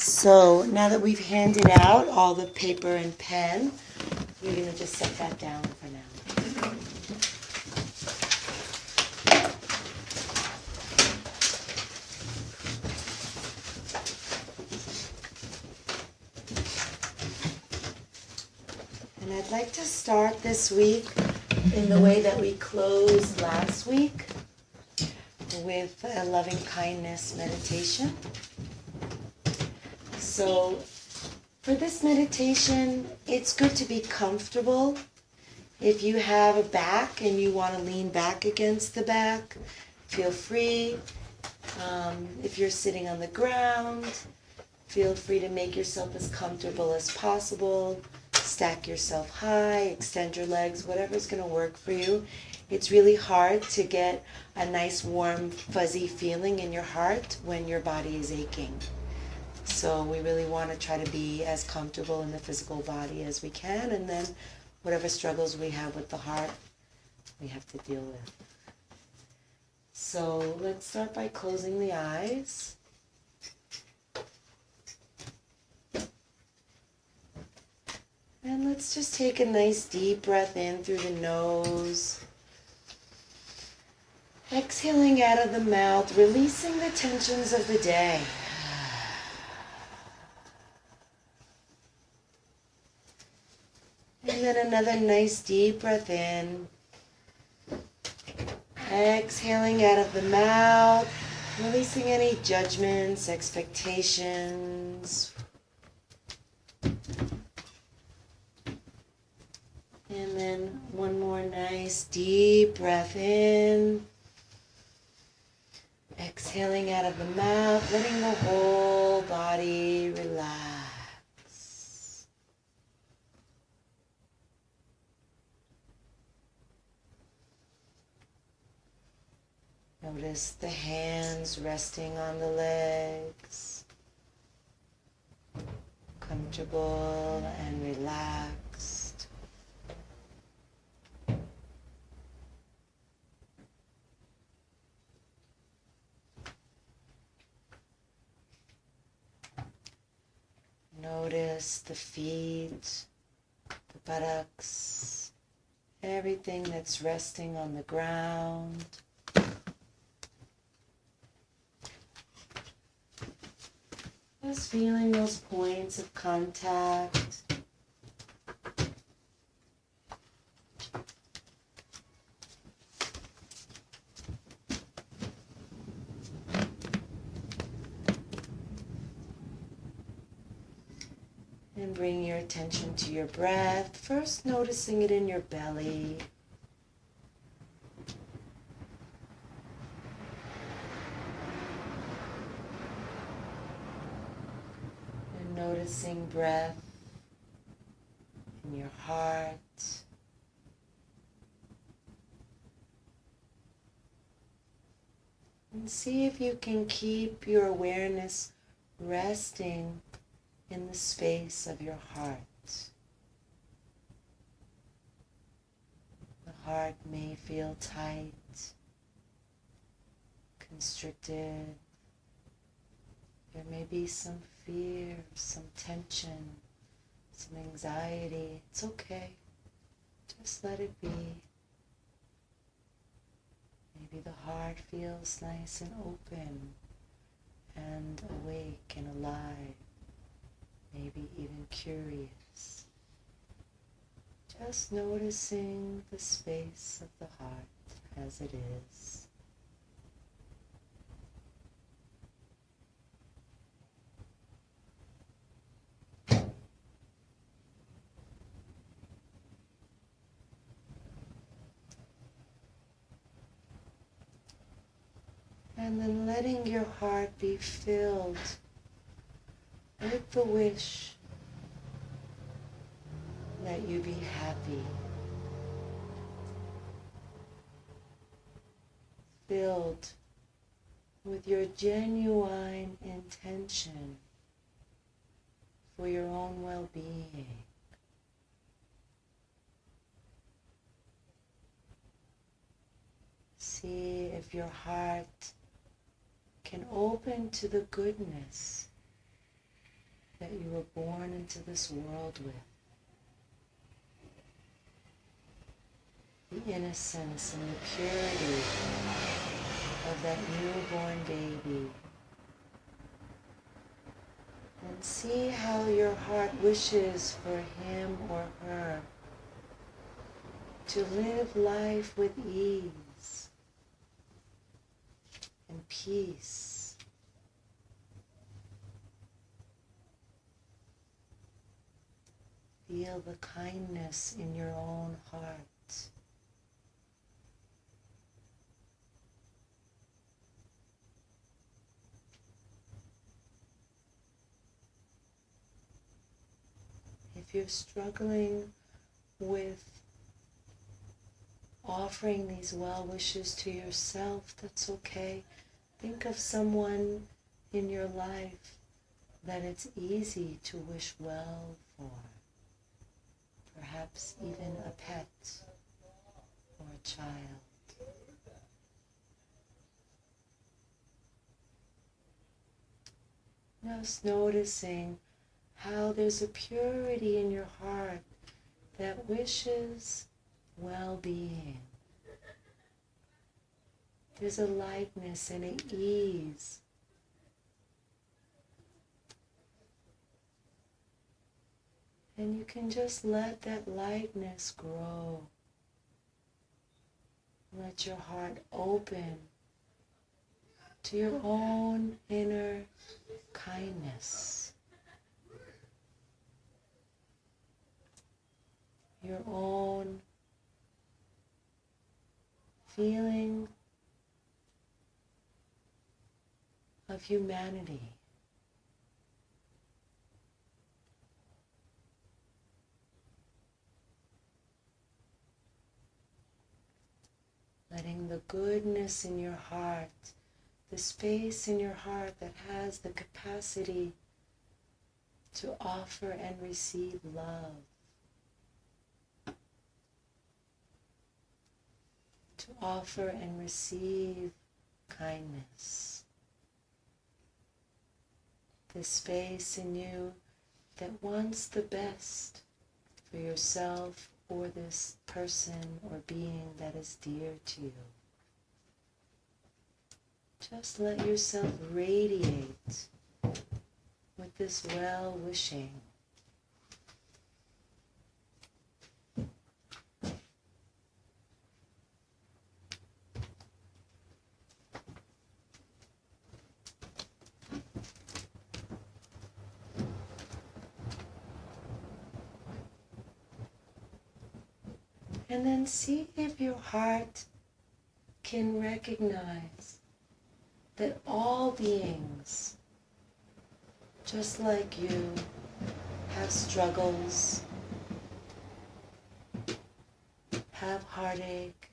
So now that we've handed out all the paper and pen, we're going to just set that down for now. And I'd like to start this week in the way that we closed last week, with a loving kindness meditation. So for this meditation, it's good to be comfortable. If you have a back and you want to lean back against the back, feel free. If you're sitting on the ground, feel free to make yourself as comfortable as possible. Stack yourself high, extend your legs, whatever's going to work for you. It's really hard to get a nice, warm, fuzzy feeling in your heart when your body is aching. So we really want to try to be as comfortable in the physical body as we can, and then whatever struggles we have with the heart, we have to deal with. So let's start by closing the eyes. And let's just take a nice deep breath in through the nose. Exhaling out of the mouth, releasing the tensions of the day. And then another nice deep breath in. Exhaling out of the mouth, releasing any judgments, expectations. And then one more nice deep breath in. Exhaling out of the mouth, letting the whole body relax. Notice the hands resting on the legs, comfortable and relaxed. Notice the feet, the buttocks, everything that's resting on the ground. Just feeling those points of contact. And bring your attention to your breath, first noticing it in your belly. And noticing breath in your heart. And see if you can keep your awareness resting in the space of your heart. The heart may feel tight, constricted. There may be some fear, some tension, some anxiety. It's okay. Just let it be. Maybe the heart feels nice and open and awake and alive. Maybe even curious. Just noticing the space of the heart as it is. And then letting your heart be filled with the wish that you be happy, filled with your genuine intention for your own well-being. See if your heart can open to the goodness that you were born into this world with. The innocence and the purity of that newborn baby. And see how your heart wishes for him or her to live life with ease and peace. Feel the kindness in your own heart. If you're struggling with offering these well wishes to yourself, that's okay. Think of someone in your life that it's easy to wish well for. Perhaps even a pet or a child. Just noticing how there's a purity in your heart that wishes well-being. There's a lightness and an ease. And you can just let that lightness grow. Let your heart open to your own inner kindness. Your own feeling of humanity. Letting the goodness in your heart, the space in your heart that has the capacity to offer and receive love, to offer and receive kindness. The space in you that wants the best for yourself or this person or being that is dear to you. Just let yourself radiate with this well-wishing. And then see if your heart can recognize that all beings, just like you, have struggles, have heartache,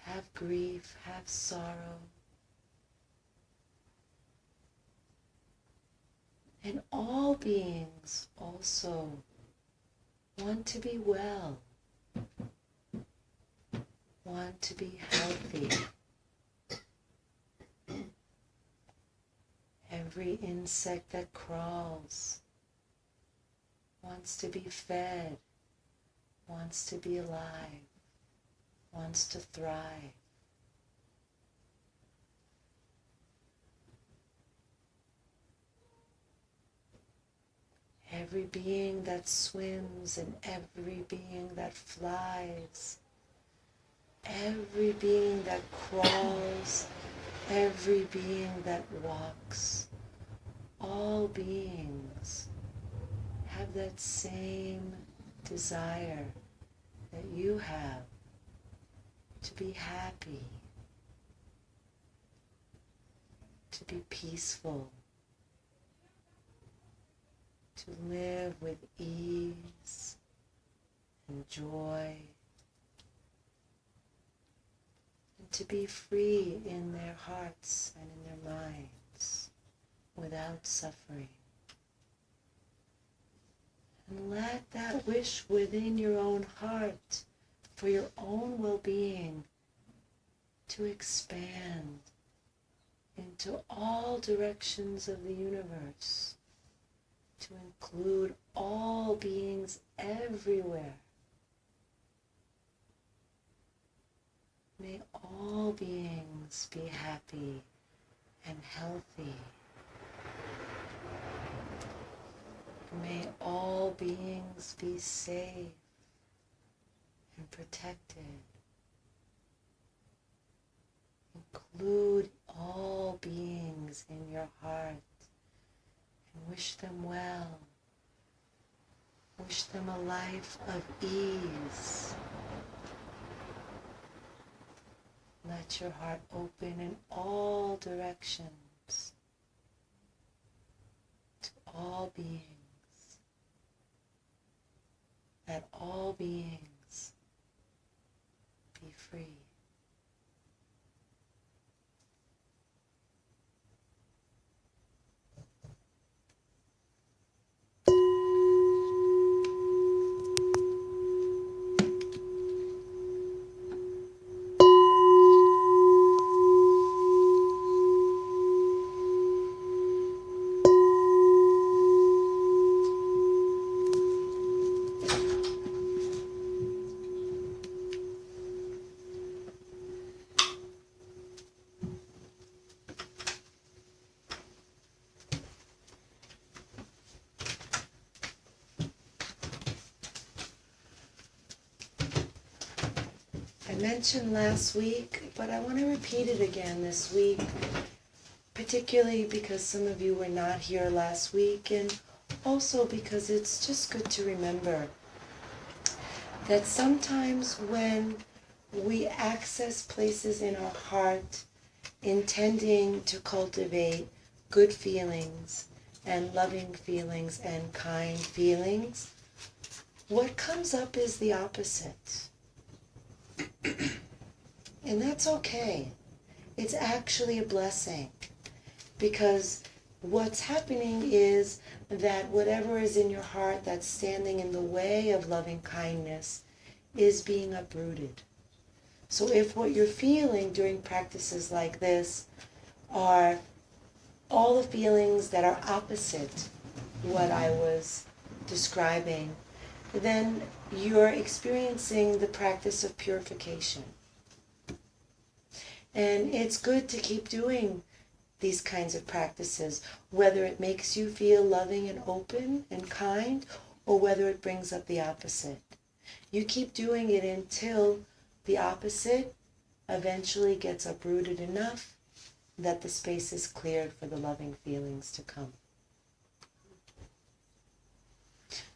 have grief, have sorrow. And all beings also want to be well, want to be healthy. Every insect that crawls wants to be fed, wants to be alive, wants to thrive. Every being that swims and every being that flies, every being that crawls, every being that walks, all beings have that same desire that you have to be happy, to be peaceful, to live with ease and joy, and to be free in their hearts and in their minds without suffering. And let that wish within your own heart for your own well-being to expand into all directions of the universe. to include all beings everywhere. May all beings be happy and healthy. May all beings be safe and protected. Include all beings in your heart and wish them well. Wish them a life of ease. Let your heart open in all directions to all beings. Let all beings be free. I mentioned last week, but I want to repeat it again this week, particularly because some of you were not here last week, and also because it's just good to remember that sometimes when we access places in our heart intending to cultivate good feelings and loving feelings and kind feelings, what comes up is the opposite. And that's okay. It's actually a blessing, because what's happening is that whatever is in your heart that's standing in the way of loving kindness is being uprooted. So if what you're feeling during practices like this are all the feelings that are opposite what I was describing, then you're experiencing the practice of purification. And it's good to keep doing these kinds of practices, whether it makes you feel loving and open and kind, or whether it brings up the opposite. You keep doing it until the opposite eventually gets uprooted enough that the space is cleared for the loving feelings to come.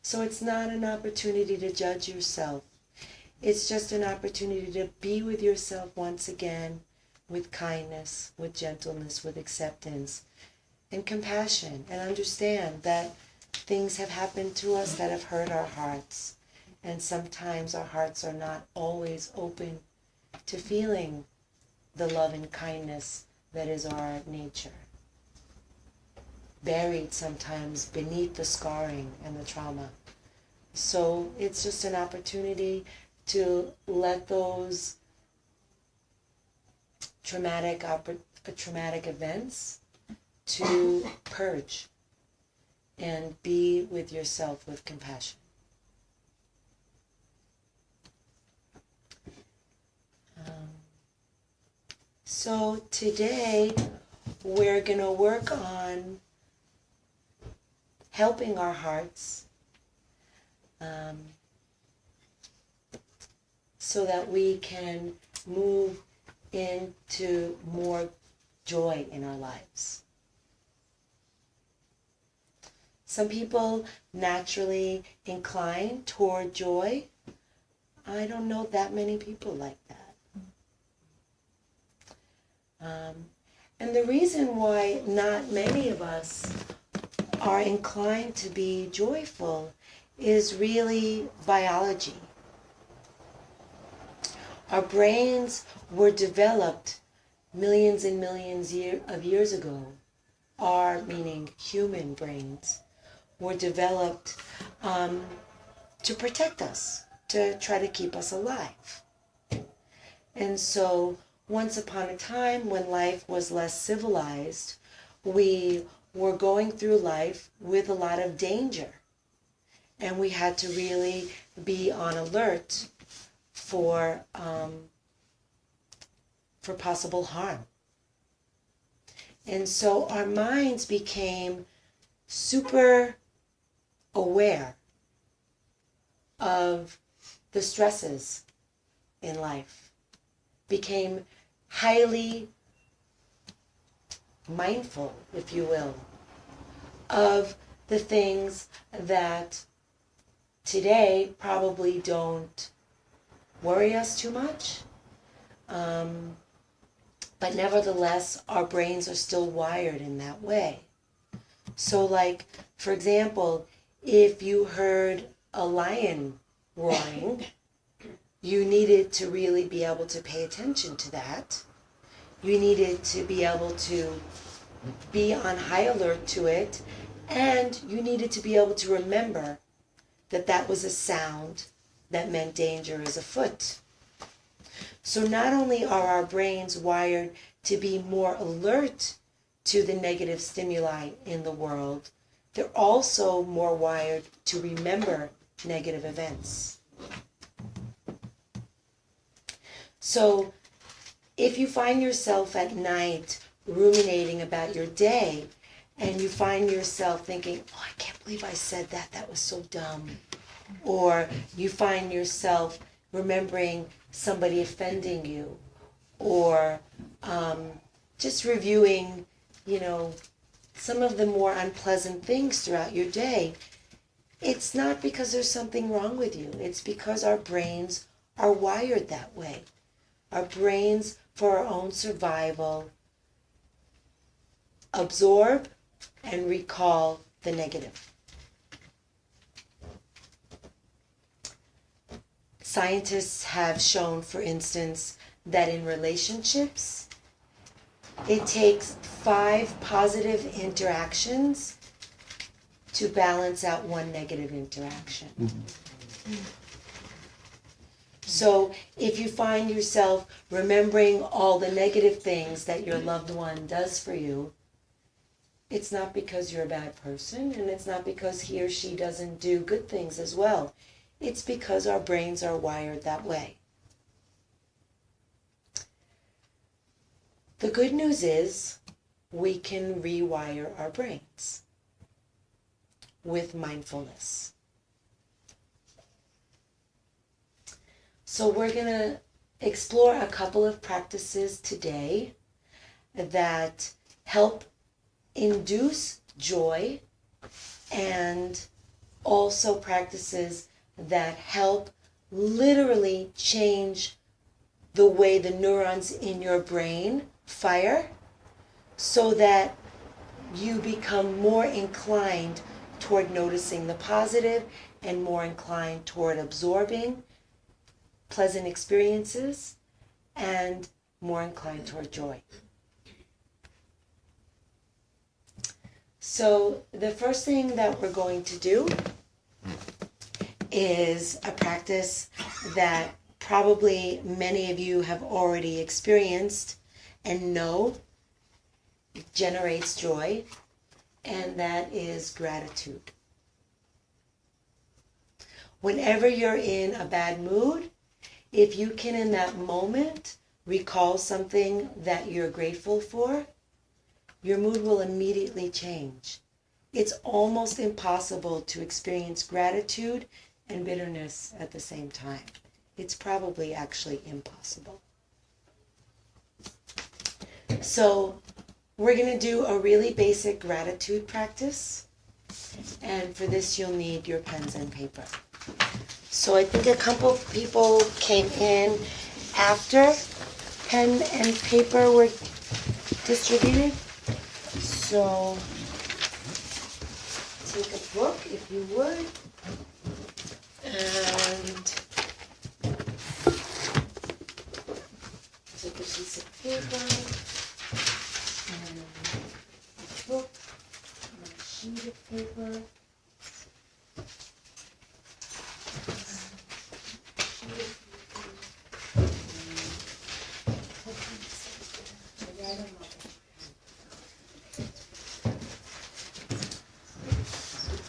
So it's not an opportunity to judge yourself. It's just an opportunity to be with yourself once again, with kindness, with gentleness, with acceptance, and compassion, and understand that things have happened to us that have hurt our hearts. And sometimes our hearts are not always open to feeling the love and kindness that is our nature, buried sometimes beneath the scarring and the trauma. So it's just an opportunity to let those traumatic events to purge and be with yourself with compassion. So today we're going to work on helping our hearts so that we can move into more joy in our lives. Some people naturally incline toward joy. I don't know that many people like that. And the reason why not many of us are inclined to be joyful is really biology. Our brains were developed millions and millions of years ago. Our, meaning human brains, were developed to protect us, to try to keep us alive. And so once upon a time when life was less civilized, we were going through life with a lot of danger. And we had to really be on alert for possible harm. And so our minds became super aware of the stresses in life, became highly mindful, if you will, of the things that today probably don't worry us too much. But nevertheless, our brains are still wired in that way. So like, for example, if you heard a lion roaring, you needed to really be able to pay attention to that. You needed to be able to be on high alert to it, and you needed to be able to remember that that was a sound that meant danger is afoot. So not only are our brains wired to be more alert to the negative stimuli in the world, they're also more wired to remember negative events. So if you find yourself at night ruminating about your day, and you find yourself thinking, oh, I can't believe I said that, that was so dumb. Or you find yourself remembering somebody offending you, or just reviewing, some of the more unpleasant things throughout your day, it's not because there's something wrong with you. It's because our brains are wired that way. Our brains, for our own survival, absorb and recall the negative. Scientists have shown, for instance, that in relationships, it takes 5 positive interactions to balance out 1 negative interaction. Mm-hmm. So if you find yourself remembering all the negative things that your loved one does for you, it's not because you're a bad person, and it's not because he or she doesn't do good things as well. It's because our brains are wired that way. The good news is we can rewire our brains with mindfulness. So we're going to explore a couple of practices today that help induce joy, and also practices that help literally change the way the neurons in your brain fire, so that you become more inclined toward noticing the positive and more inclined toward absorbing pleasant experiences and more inclined toward joy. So the first thing that we're going to do is a practice that probably many of you have already experienced and know it generates joy, and that is gratitude. Whenever you're in a bad mood, if you can in that moment recall something that you're grateful for, your mood will immediately change. It's almost impossible to experience gratitude and bitterness at the same time. It's probably actually impossible. So we're going to do a really basic gratitude practice. And for this, you'll need your pens and paper. So I think a couple people came in after pen and paper were distributed. So take a book, if you would, and take a piece of paper and a book and a sheet of paper.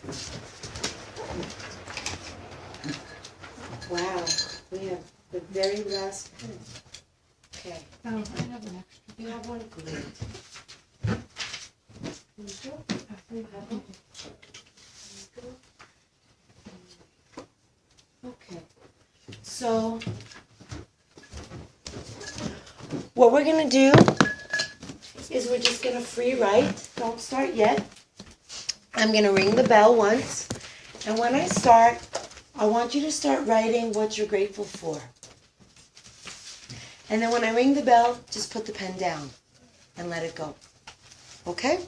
Wow, we have the very last pen. Okay. Oh, I have an extra. You have one? Great. There you go. You have one? There you go. Okay. So, what we're going to do is we're just going to free write. Don't start yet. I'm going to ring the bell once. And when I start, I want you to start writing what you're grateful for. And then when I ring the bell, just put the pen down and let it go. Okay?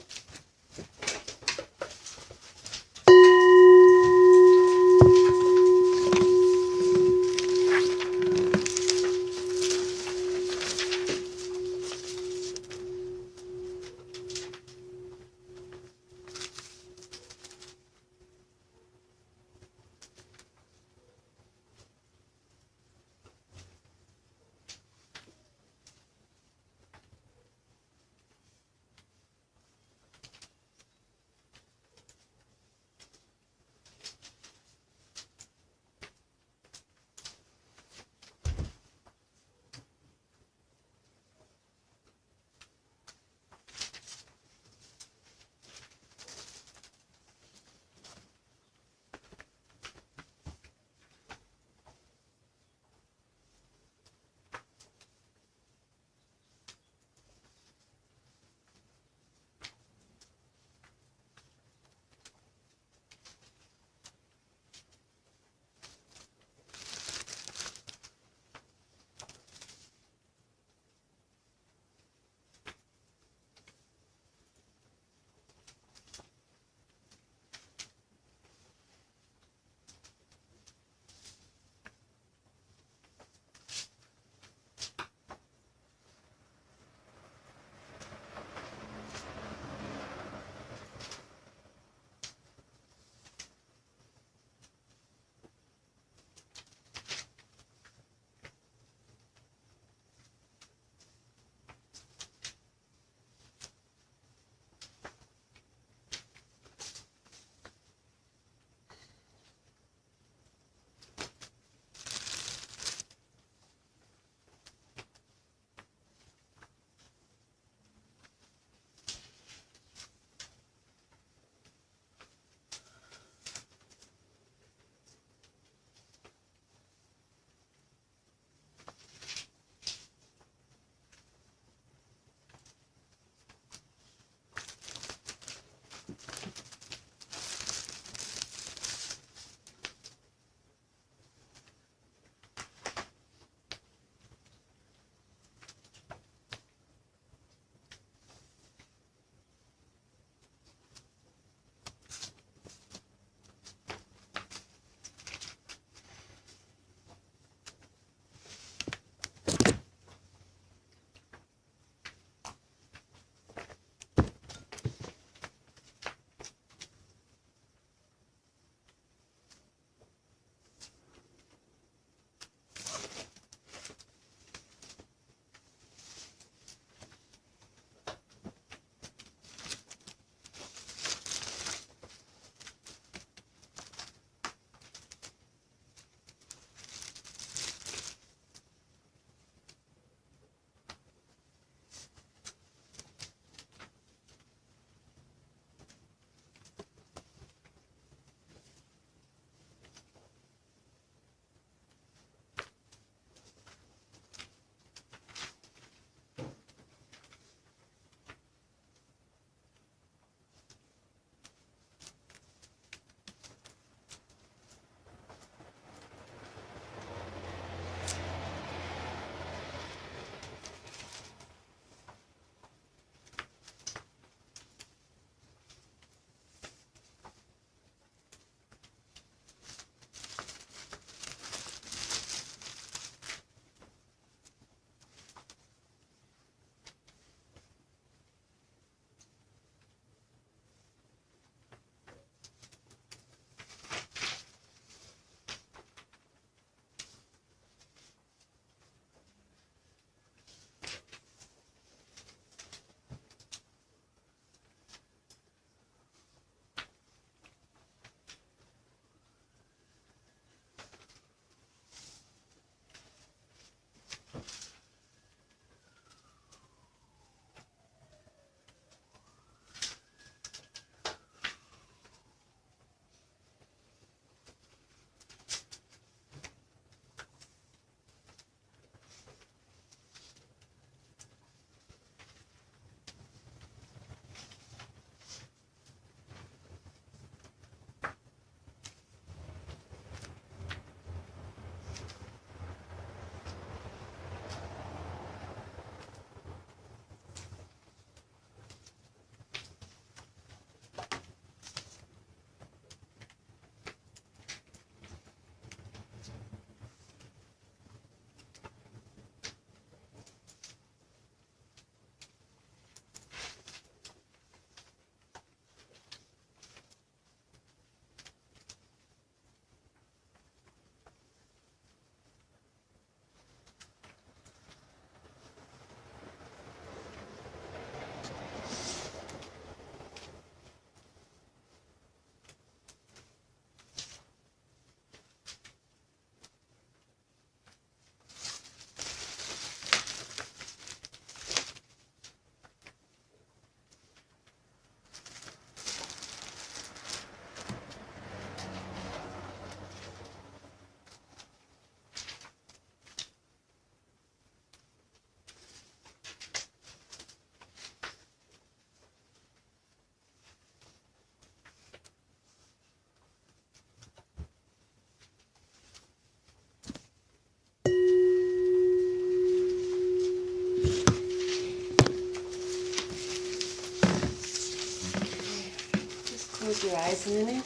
your eyes a minute.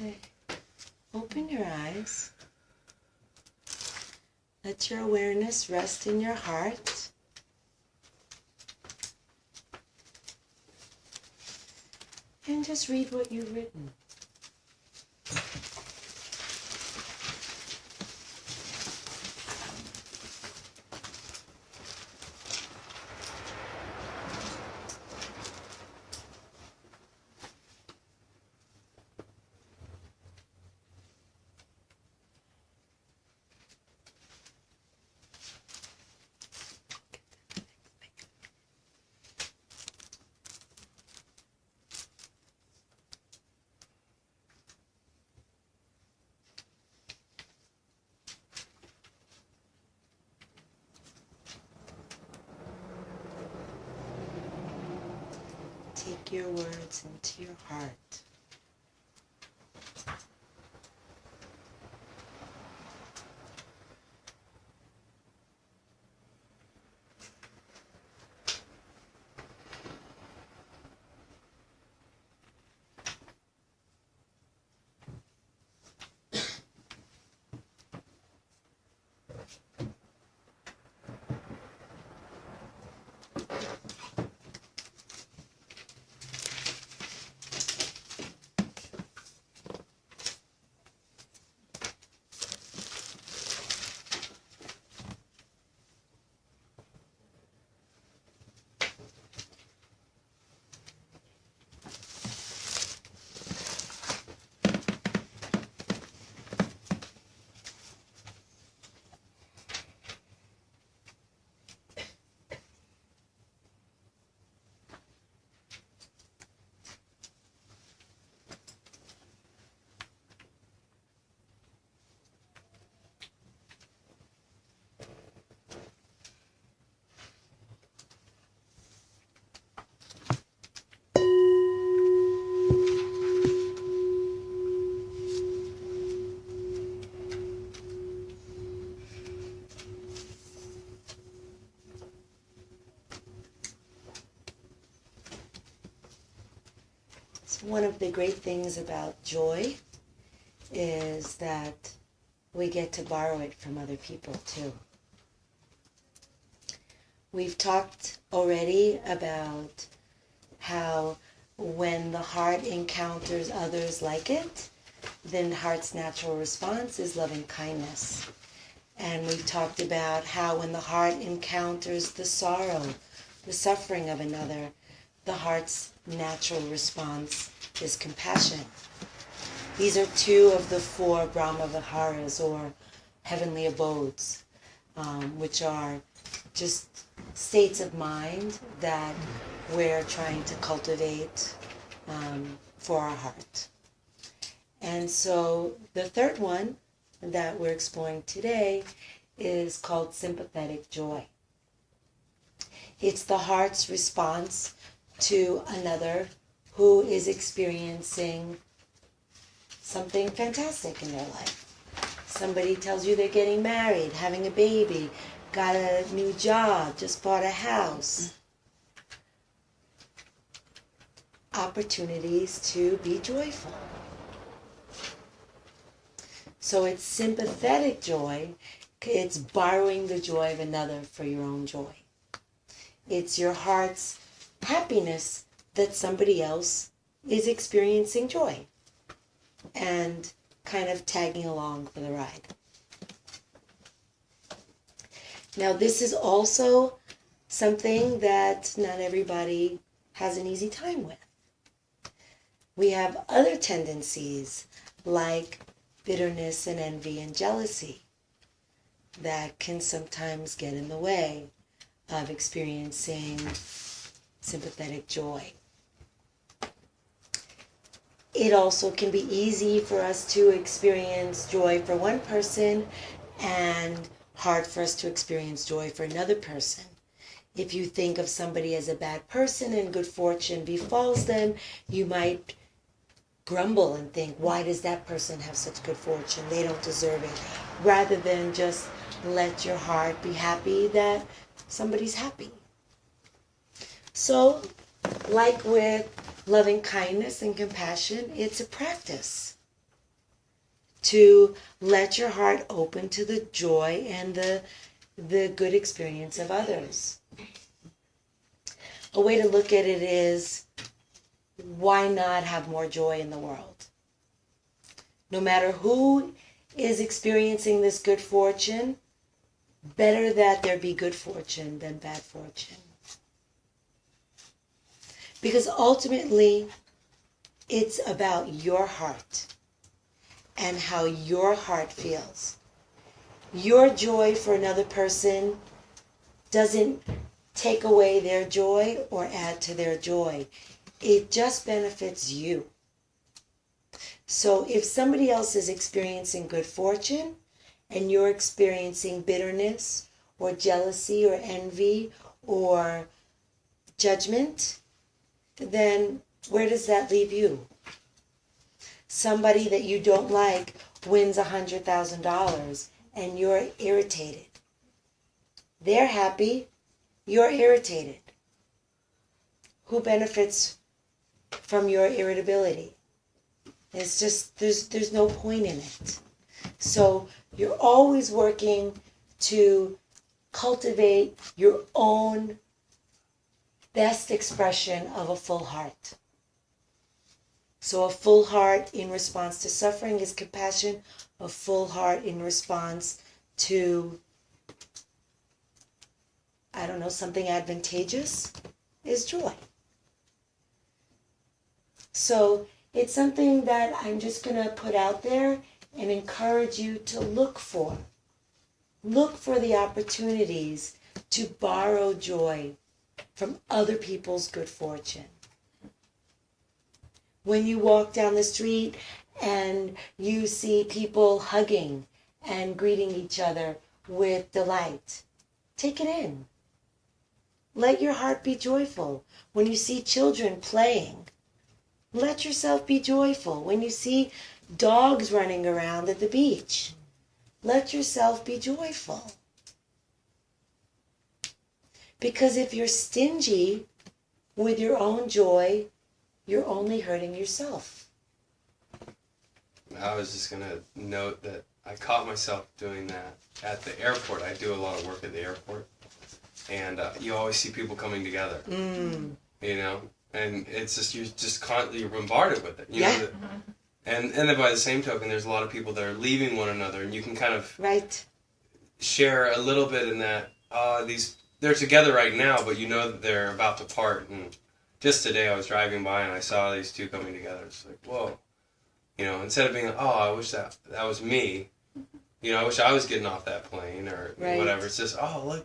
Okay. Open your eyes. Let your awareness rest in your heart. And just read what you've written. Take your words into your heart. So one of the great things about joy is that we get to borrow it from other people too. We've talked already about how when the heart encounters others like it, then the heart's natural response is loving kindness. And we've talked about how when the heart encounters the sorrow, the suffering of another, the heart's natural response is compassion. These are two of the four Brahma Viharas, or heavenly abodes, which are just states of mind that we're trying to cultivate for our heart. And so the third one that we're exploring today is called sympathetic joy. It's the heart's response to another who is experiencing something fantastic in their life. Somebody tells you they're getting married, having a baby, got a new job, just bought a house. Opportunities to be joyful. So it's sympathetic joy. It's borrowing the joy of another for your own joy. It's your heart's happiness that somebody else is experiencing joy and kind of tagging along for the ride. Now, this is also something that not everybody has an easy time with. We have other tendencies like bitterness and envy and jealousy that can sometimes get in the way of experiencing sympathetic joy. It also can be easy for us to experience joy for one person and hard for us to experience joy for another person. If you think of somebody as a bad person and good fortune befalls them, you might grumble and think, why does that person have such good fortune? They don't deserve it. Rather than just let your heart be happy that somebody's happy. So, like with loving kindness and compassion, it's a practice to let your heart open to the joy and the good experience of others. A way to look at it is, why not have more joy in the world? No matter who is experiencing this good fortune, better that there be good fortune than bad fortune. Because ultimately, it's about your heart and how your heart feels. Your joy for another person doesn't take away their joy or add to their joy. It just benefits you. So if somebody else is experiencing good fortune and you're experiencing bitterness or jealousy or envy or judgment, then where does that leave you? Somebody that you don't like wins $100,000 and you're irritated. They're happy, you're irritated. Who benefits from your irritability? It's just, there's no point in it. So you're always working to cultivate your own best expression of a full heart. So a full heart in response to suffering is compassion. A full heart in response to, something advantageous is joy. So it's something that I'm just going to put out there and encourage you to look for. Look for the opportunities to borrow joy from other people's good fortune. When you walk down the street and you see people hugging and greeting each other with delight, take it in. Let your heart be joyful. When you see children playing, let yourself be joyful. When you see dogs running around at the beach, let yourself be joyful. Because if you're stingy with your own joy, you're only hurting yourself. I was just going to note that I caught myself doing that at the airport. I do a lot of work at the airport. And you always see people coming together, you know? And it's just, you're bombarded with it. You know that, and then by the same token, there's a lot of people that are leaving one another, and you can kind of share a little bit in that, they're together right now, but you know that they're about to part. And just today I was driving by and I saw these two coming together. It's like, whoa. You know, instead of being like, I wish that was me. You know, I wish I was getting off that plane or whatever. It's just,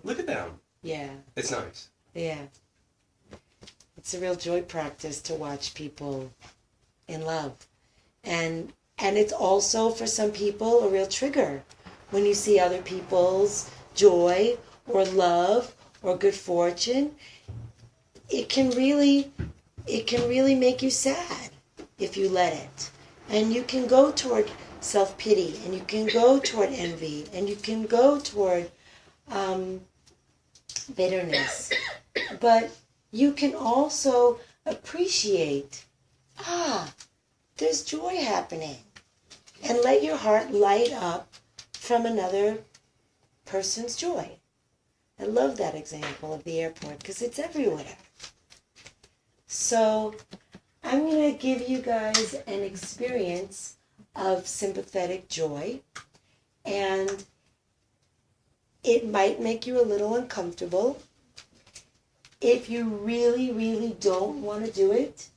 look at them. Yeah. It's nice. Yeah. It's a real joy practice to watch people in love. And it's also, for some people, a real trigger. When you see other people's joy or love or good fortune, it can really make you sad if you let it. And you can go toward self-pity, and you can go toward envy, and you can go toward bitterness. But you can also appreciate, there's joy happening. And let your heart light up from another person's joy. I love that example of the airport because it's everywhere. So I'm going to give you guys an experience of sympathetic joy. And it might make you a little uncomfortable. If you really, really don't want to do it,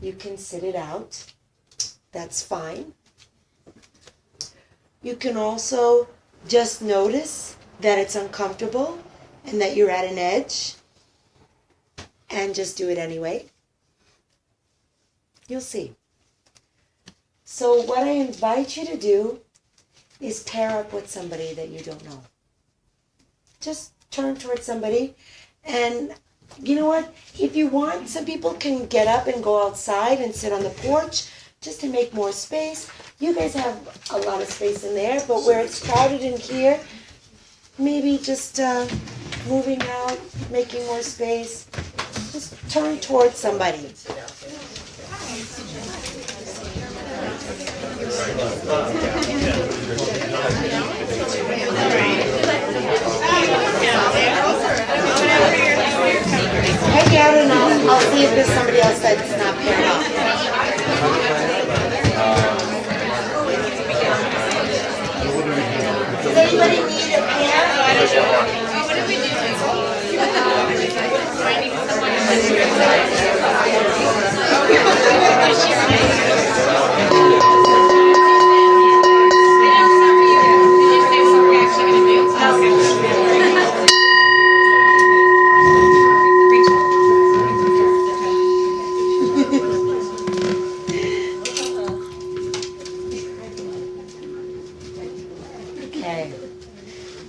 you can sit it out. That's fine. You can also just notice that it's uncomfortable and that you're at an edge and just do it anyway. You'll see. So what I invite you to do is pair up with somebody that you don't know. Just turn towards somebody And you know what? If you want, some people can get up and go outside and sit on the porch just to make more space. You guys have a lot of space in there, but where it's crowded in here, maybe just moving out, making more space. Just turn towards somebody. Head out and I'll see if there's somebody else that's not paired up. Does anybody need a pair? Okay.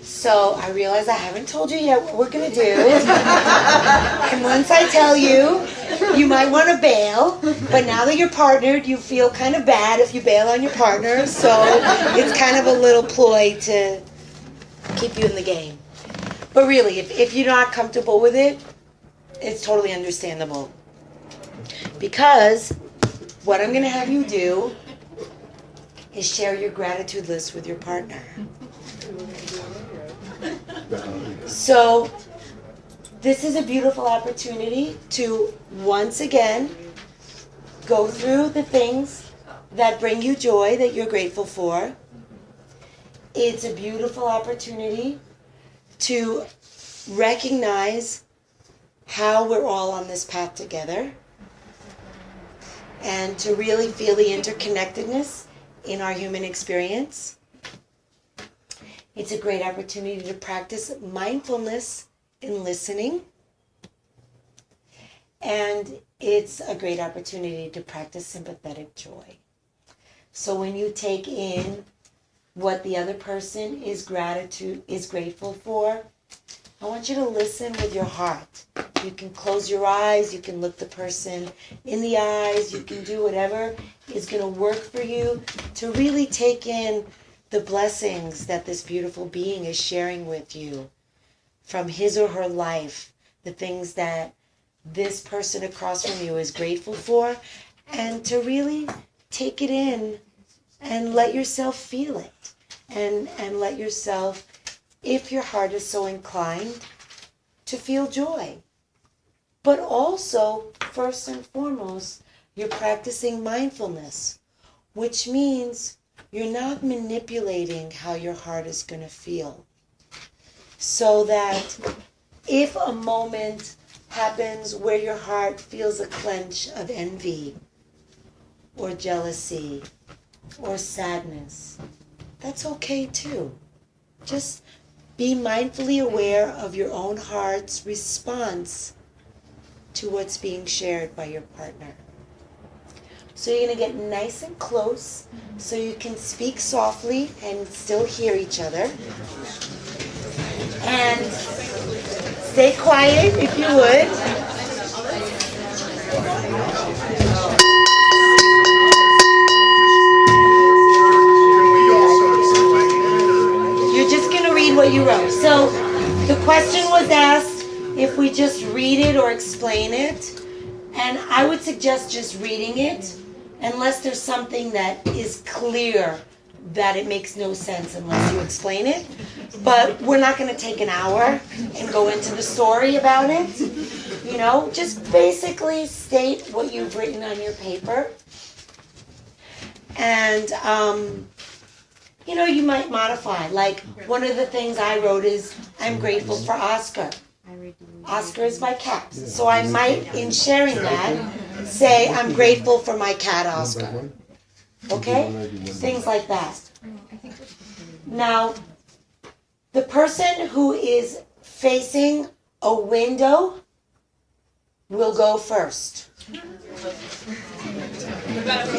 So I realize I haven't told you yet what we're going to do. And once I tell you, you might want to bail. But now that you're partnered, you feel kind of bad if you bail on your partner. So it's kind of a little ploy to keep you in the game. But really, if you're not comfortable with it, it's totally understandable. Because what I'm going to have you do is share your gratitude list with your partner. So this is a beautiful opportunity to once again go through the things that bring you joy, that you're grateful for. It's a beautiful opportunity to recognize how we're all on this path together and to really feel the interconnectedness in our human experience. It's a great opportunity to practice mindfulness in listening. And it's a great opportunity to practice sympathetic joy. So when you take in what the other person is grateful for, I want you to listen with your heart. You can close your eyes, you can look the person in the eyes, you can do whatever is going to work for you to really take in the blessings that this beautiful being is sharing with you from his or her life, the things that this person across from you is grateful for, and to really take it in and let yourself feel it. And let yourself, if your heart is so inclined, to feel joy. But also, first and foremost, you're practicing mindfulness, which means you're not manipulating how your heart is going to feel. So that if a moment happens where your heart feels a clench of envy or jealousy or sadness, that's okay too. Just be mindfully aware of your own heart's response to what's being shared by your partner. So you're going to get nice and close so you can speak softly and still hear each other. And stay quiet if you would. You're just going to read what you wrote. So the question was asked if we just read it or explain it. And I would suggest just reading it, unless there's something that is clear that it makes no sense unless you explain it. But we're not going to take an hour and go into the story about it. You know, just basically state what you've written on your paper. And, you know, you might modify. Like, one of the things I wrote is, I'm grateful for Oscar. Oscar is my cat. So I might, in sharing that, say, I'm grateful for my cat, Oscar. Okay? Things like that. Now, the person who is facing a window will go first.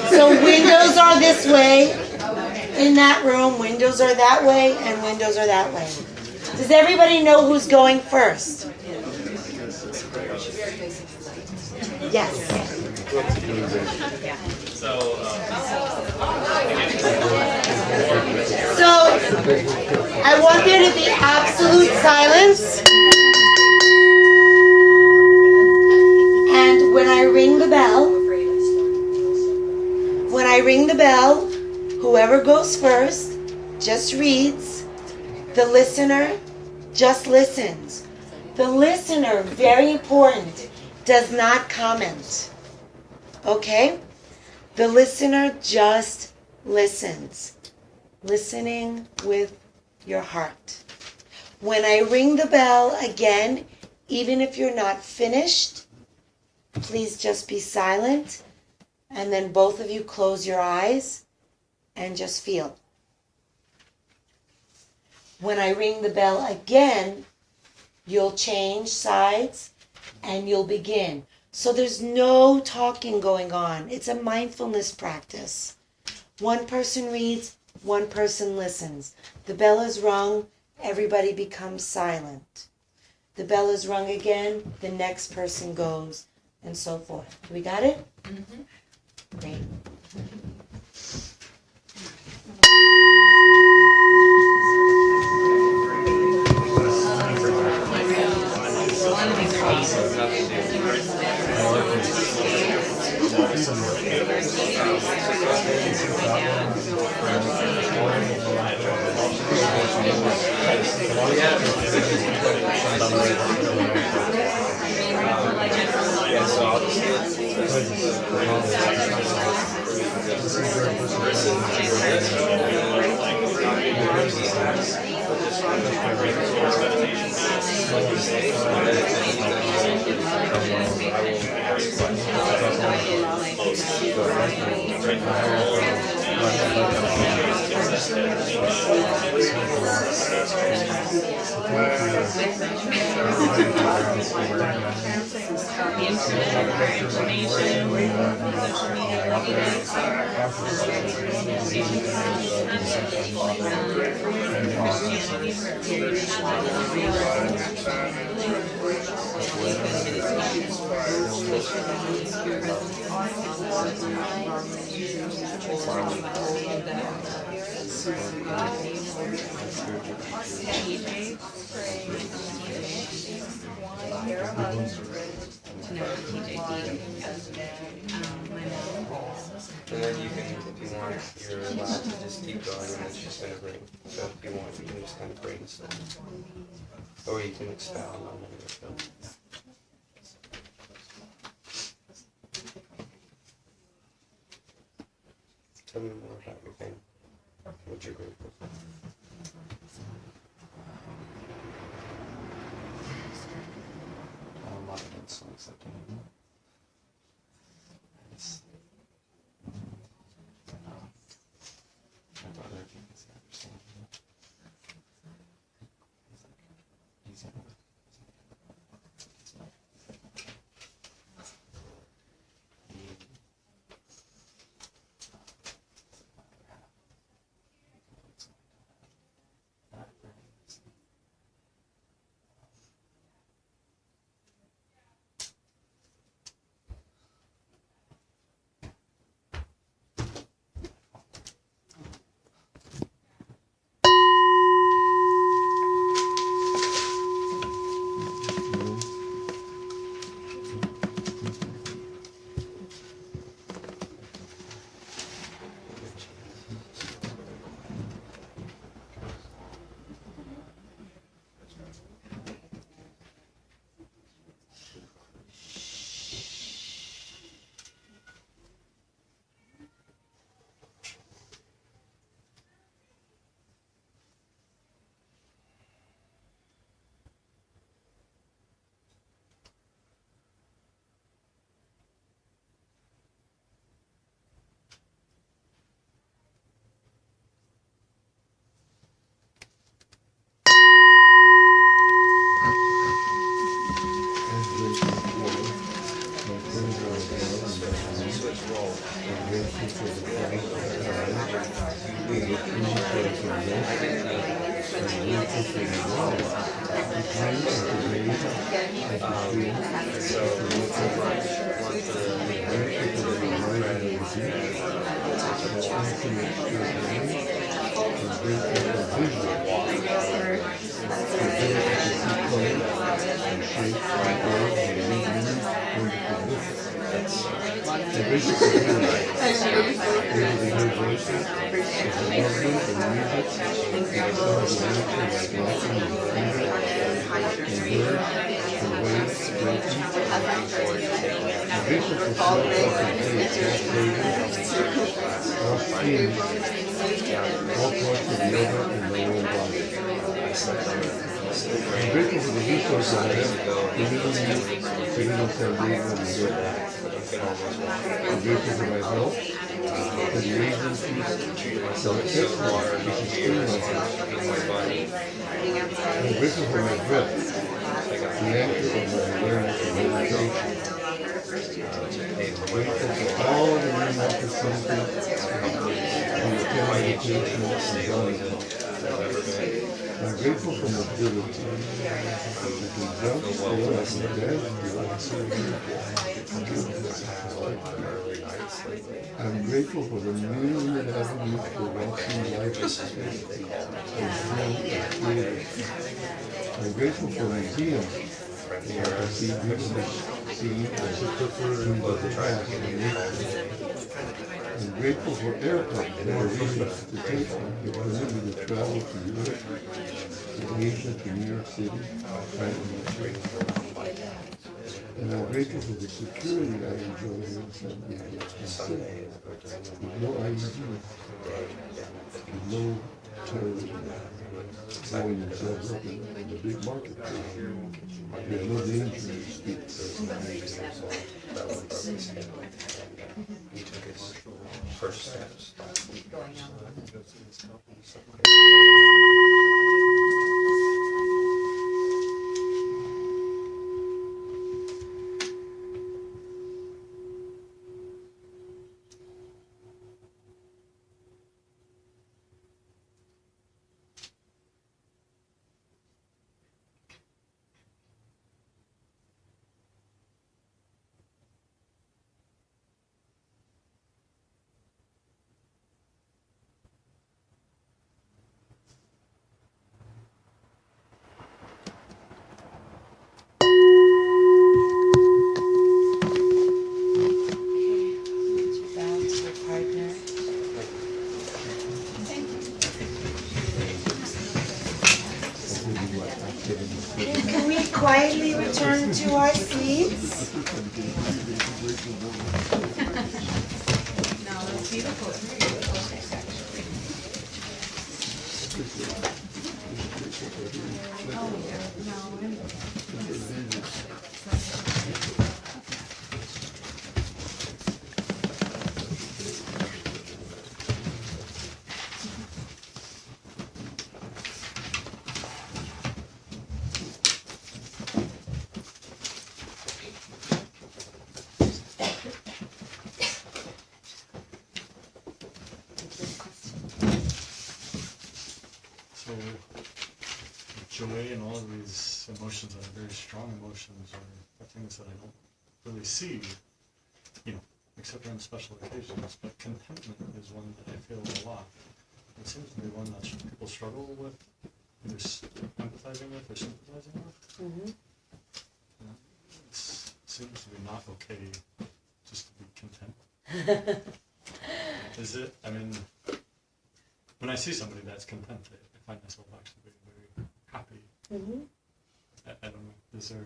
So windows are this way in that room, windows are that way, and windows are that way. Does everybody know who's going first? Yes. So, I want there to be absolute silence. And when I ring the bell, whoever goes first just reads. The listener just listens. The listener, very important, does not comment. Okay? The listener just listens. Listening with your heart. When I ring the bell again, even if you're not finished, please just be silent. And then both of you close your eyes and just feel. When I ring the bell again, you'll change sides and you'll begin. So there's no talking going on. It's a mindfulness practice. One person reads, one person listens. The bell is rung, everybody becomes silent. The bell is rung again, the next person goes, and so forth. We got it? Mm-hmm. Great. And then you can, if you want, you're allowed to just keep going and it's just going to bring. So if you want, you can just kind of brainstorm. Or you can expound on what you're feeling. Tell me more about your thing. What you're grateful for. A lot of influence that my brother is understanding. He's easy. I'm grateful for mobility. I'm grateful for the myriad avenues for watching life experience and creative. I'm grateful for museums where I see beautiful scenes and the past and nature. I'm grateful for airports that are easy to take on. It permits me to travel to Europe, to Asia, to New York City, and I'm grateful for the security I enjoy here in San Diego. With no IED, with no terrorism, blowing themselves up in the big marketplace. There's no danger in the streets. He took his first steps. Can we quietly return to our seats? No, it's beautiful. So, joy and all of these emotions are very strong emotions, are things that I don't really see, except on special occasions. But contentment is one that I feel a lot. It seems to be one that people struggle with, either empathizing with or sympathizing with. Mm-hmm. It seems to be not okay just to be content. Is it? I mean, when I see somebody that's content, I find myself actually being very happy. Mm-hmm. I don't know. Is there?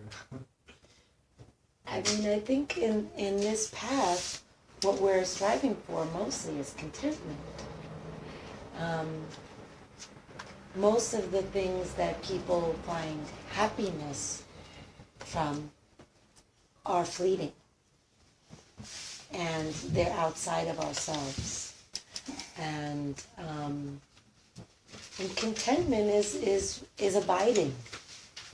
I mean, I think in this path, what we're striving for mostly is contentment. Most of the things that people find happiness from are fleeting, and they're outside of ourselves. And contentment is abiding.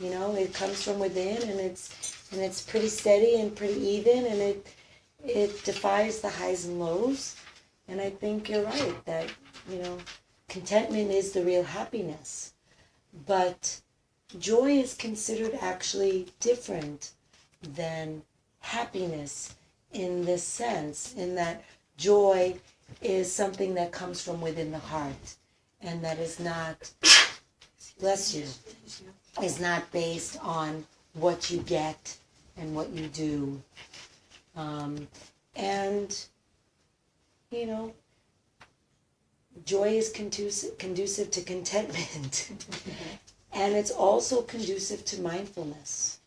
It comes from within, and it's pretty steady and pretty even, and it defies the highs and lows. And I think you're right that contentment is the real happiness. But joy is considered actually different than happiness in this sense, in that joy is something that comes from within the heart, and that is not, bless you, is not based on what you get and what you do. And, you know, joy is conducive to contentment. And it's also conducive to mindfulness.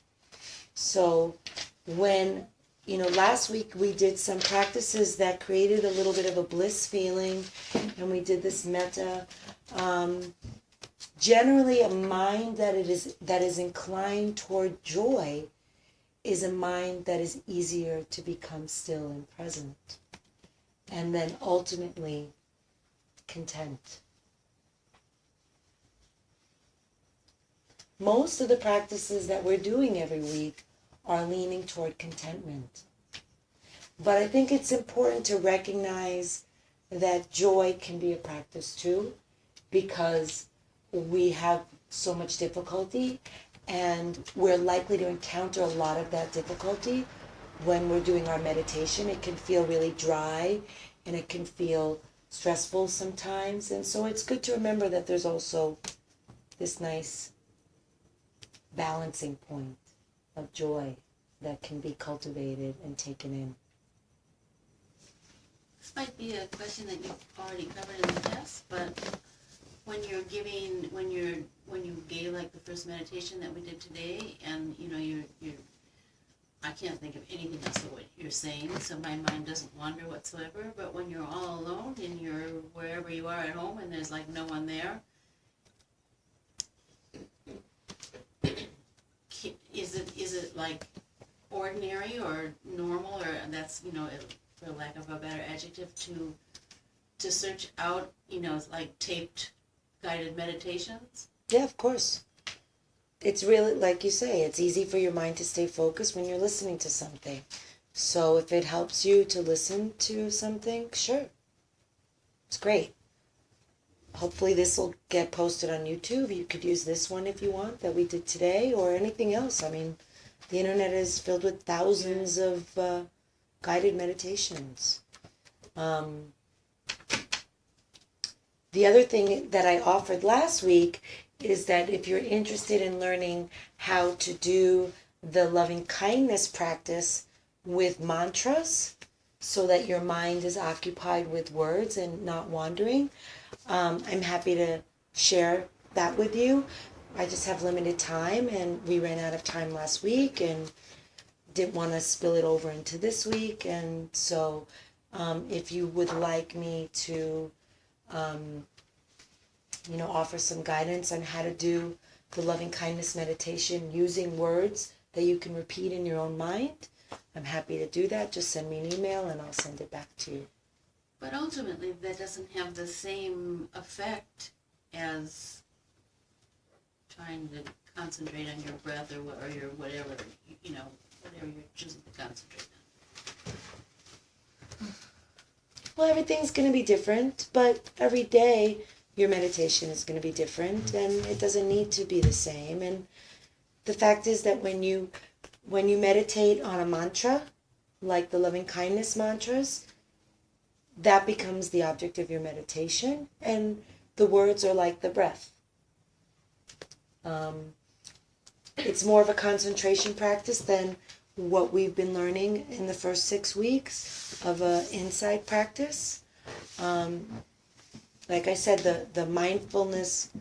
So when, you know, last week we did some practices that created a little bit of a bliss feeling, and we did this metta. Generally, a mind that is inclined toward joy is a mind that is easier to become still and present, and then ultimately content. Most of the practices that we're doing every week are leaning toward contentment. But I think it's important to recognize that joy can be a practice too, because we have so much difficulty, and we're likely to encounter a lot of that difficulty when we're doing our meditation. It can feel really dry, and it can feel stressful sometimes. And so it's good to remember that there's also this nice balancing point of joy that can be cultivated and taken in. This might be a question that you've already covered in the past, but when you gave like the first meditation that we did today, and you know you're I can't think of anything else of what you're saying, so my mind doesn't wander whatsoever. But when you're all alone and you're wherever you are at home and there's like no one there, is it like ordinary or normal, or that's, you know, for lack of a better adjective, to search out, you know, like taped guided meditations? Yeah, of course. It's really, like you say, it's easy for your mind to stay focused when you're listening to something. So if it helps you to listen to something, sure. It's great. Hopefully this will get posted on YouTube. You could use this one if you want, that we did today, or anything else. I mean, the internet is filled with thousands of guided meditations. The other thing that I offered last week is that if you're interested in learning how to do the loving kindness practice with mantras, so that your mind is occupied with words and not wandering, I'm happy to share that with you. I just have limited time, and we ran out of time last week and didn't want to spill it over into this week. And so if you would like me to offer some guidance on how to do the loving kindness meditation using words that you can repeat in your own mind, I'm happy to do that. Just send me an email and I'll send it back to you. But ultimately, that doesn't have the same effect as trying to concentrate on your breath or your whatever, whatever you're choosing to concentrate on. Well, everything's going to be different, but every day your meditation is going to be different, and it doesn't need to be the same. And the fact is that when you meditate on a mantra, like the loving kindness mantras, that becomes the object of your meditation, and the words are like the breath. It's more of a concentration practice than what we've been learning in the first 6 weeks of an insight practice. Like I said, the mindfulness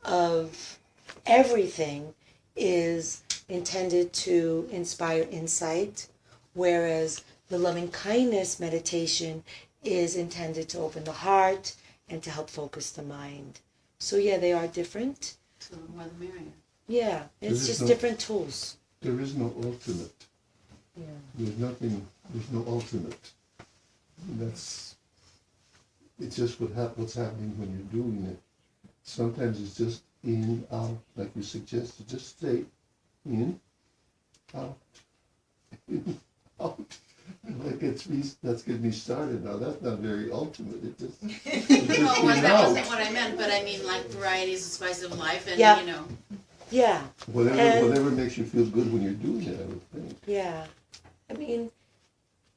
of everything is intended to inspire insight, whereas the loving kindness meditation is intended to open the heart and to help focus the mind. So yeah, they are different. So the more the merrier. Yeah, it's just different tools. There is no ultimate. Yeah. There's no ultimate. It's just what's happening when you're doing it. Sometimes it's just in, out, like you suggested. Just stay in, out, in, out. That's getting me started now. That's not very ultimate. It just, that wasn't what I meant, but I mean like varieties and spice of life, and yeah. Yeah. Whatever makes you feel good when you're doing it, I would think. Yeah. I mean,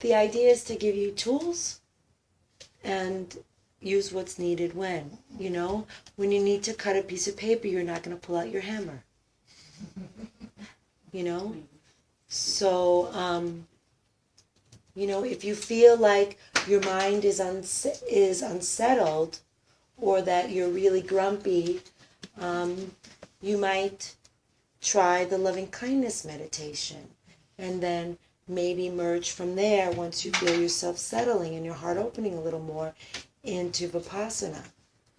the idea is to give you tools and use what's needed when. You know, when you need to cut a piece of paper, you're not going to pull out your hammer. You know? So, you know, if you feel like your mind is unsettled or that you're really grumpy, you might try the loving kindness meditation and then maybe merge from there once you feel yourself settling and your heart opening a little more into Vipassana.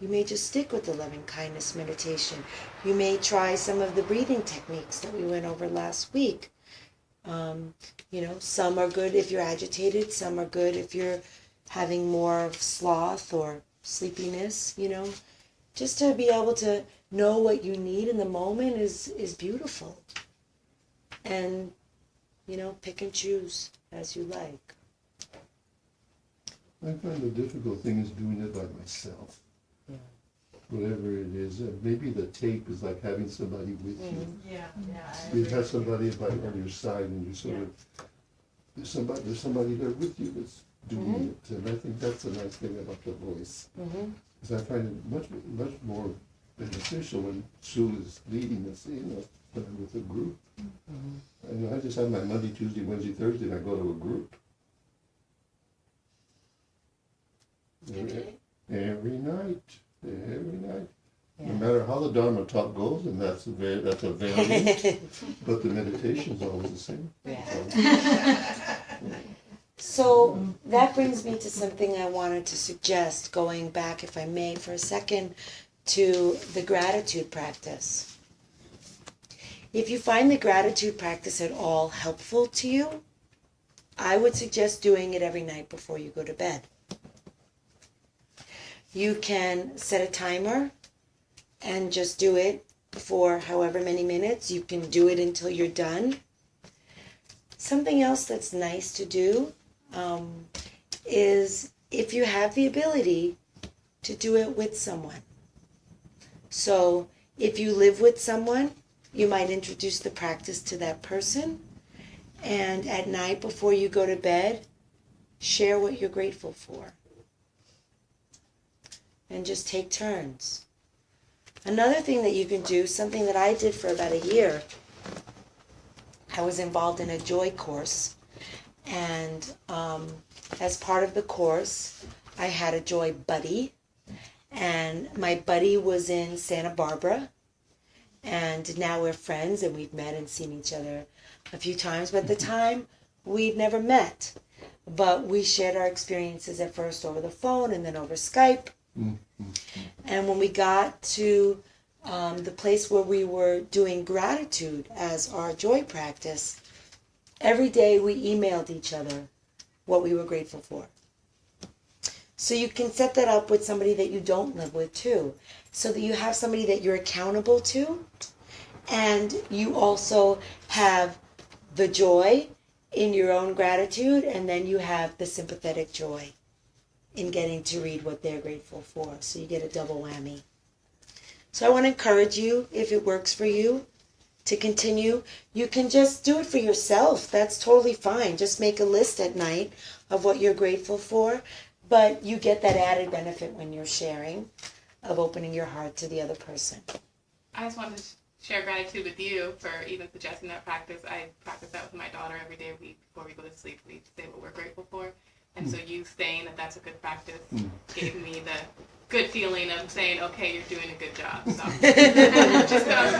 You may just stick with the loving kindness meditation. You may try some of the breathing techniques that we went over last week. You know, some are good if you're agitated, some are good if you're having more sloth or sleepiness, you know. Just to be able to know what you need in the moment is beautiful. And, you know, pick and choose as you like. I find the difficult thing is doing it by myself. Yeah. Whatever it is. Maybe the tape is like having somebody with you. Yeah. You have somebody on your side and you sort of, there's somebody there with you that's doing it. And I think that's a nice thing about the voice. Because I find it much more beneficial when Sue is leading us, you know, than with a group. I just have my Monday, Tuesday, Wednesday, Thursday, and I go to a group. Every night. Yeah. No matter how the Dharma talk goes, and that's a variant, but the meditation's always the same. Yeah. So that brings me to something I wanted to suggest, going back, if I may, for a second, to the gratitude practice. If you find the gratitude practice at all helpful to you, I would suggest doing it every night before you go to bed. You can set a timer and just do it for however many minutes. You can do it until you're done. Something else that's nice to do is if you have the ability to do it with someone. So if you live with someone, you might introduce the practice to that person. And at night before you go to bed, share what you're grateful for. And just take turns. Another thing that you can do, something that I did for about a year, I was involved in a joy course. And as part of the course, I had a joy buddy. And my buddy was in Santa Barbara. And now we're friends and we've met and seen each other a few times. But at the time, we'd never met. But we shared our experiences at first over the phone and then over Skype. And when we got to the place where we were doing gratitude as our joy practice, every day we emailed each other what we were grateful for. So you can set that up with somebody that you don't live with too, so that you have somebody that you're accountable to, and you also have the joy in your own gratitude, and then you have the sympathetic joy in getting to read what they're grateful for. So you get a double whammy. So I want to encourage you, if it works for you, to continue. You can just do it for yourself. That's totally fine. Just make a list at night of what you're grateful for. But you get that added benefit when you're sharing, of opening your heart to the other person. I just wanted to share gratitude with you for even suggesting that practice. I practice that with my daughter every day before we go to sleep. We say what we're grateful for. And so you saying that that's a good practice gave me the good feeling of saying, okay, you're doing a good job. So just that I was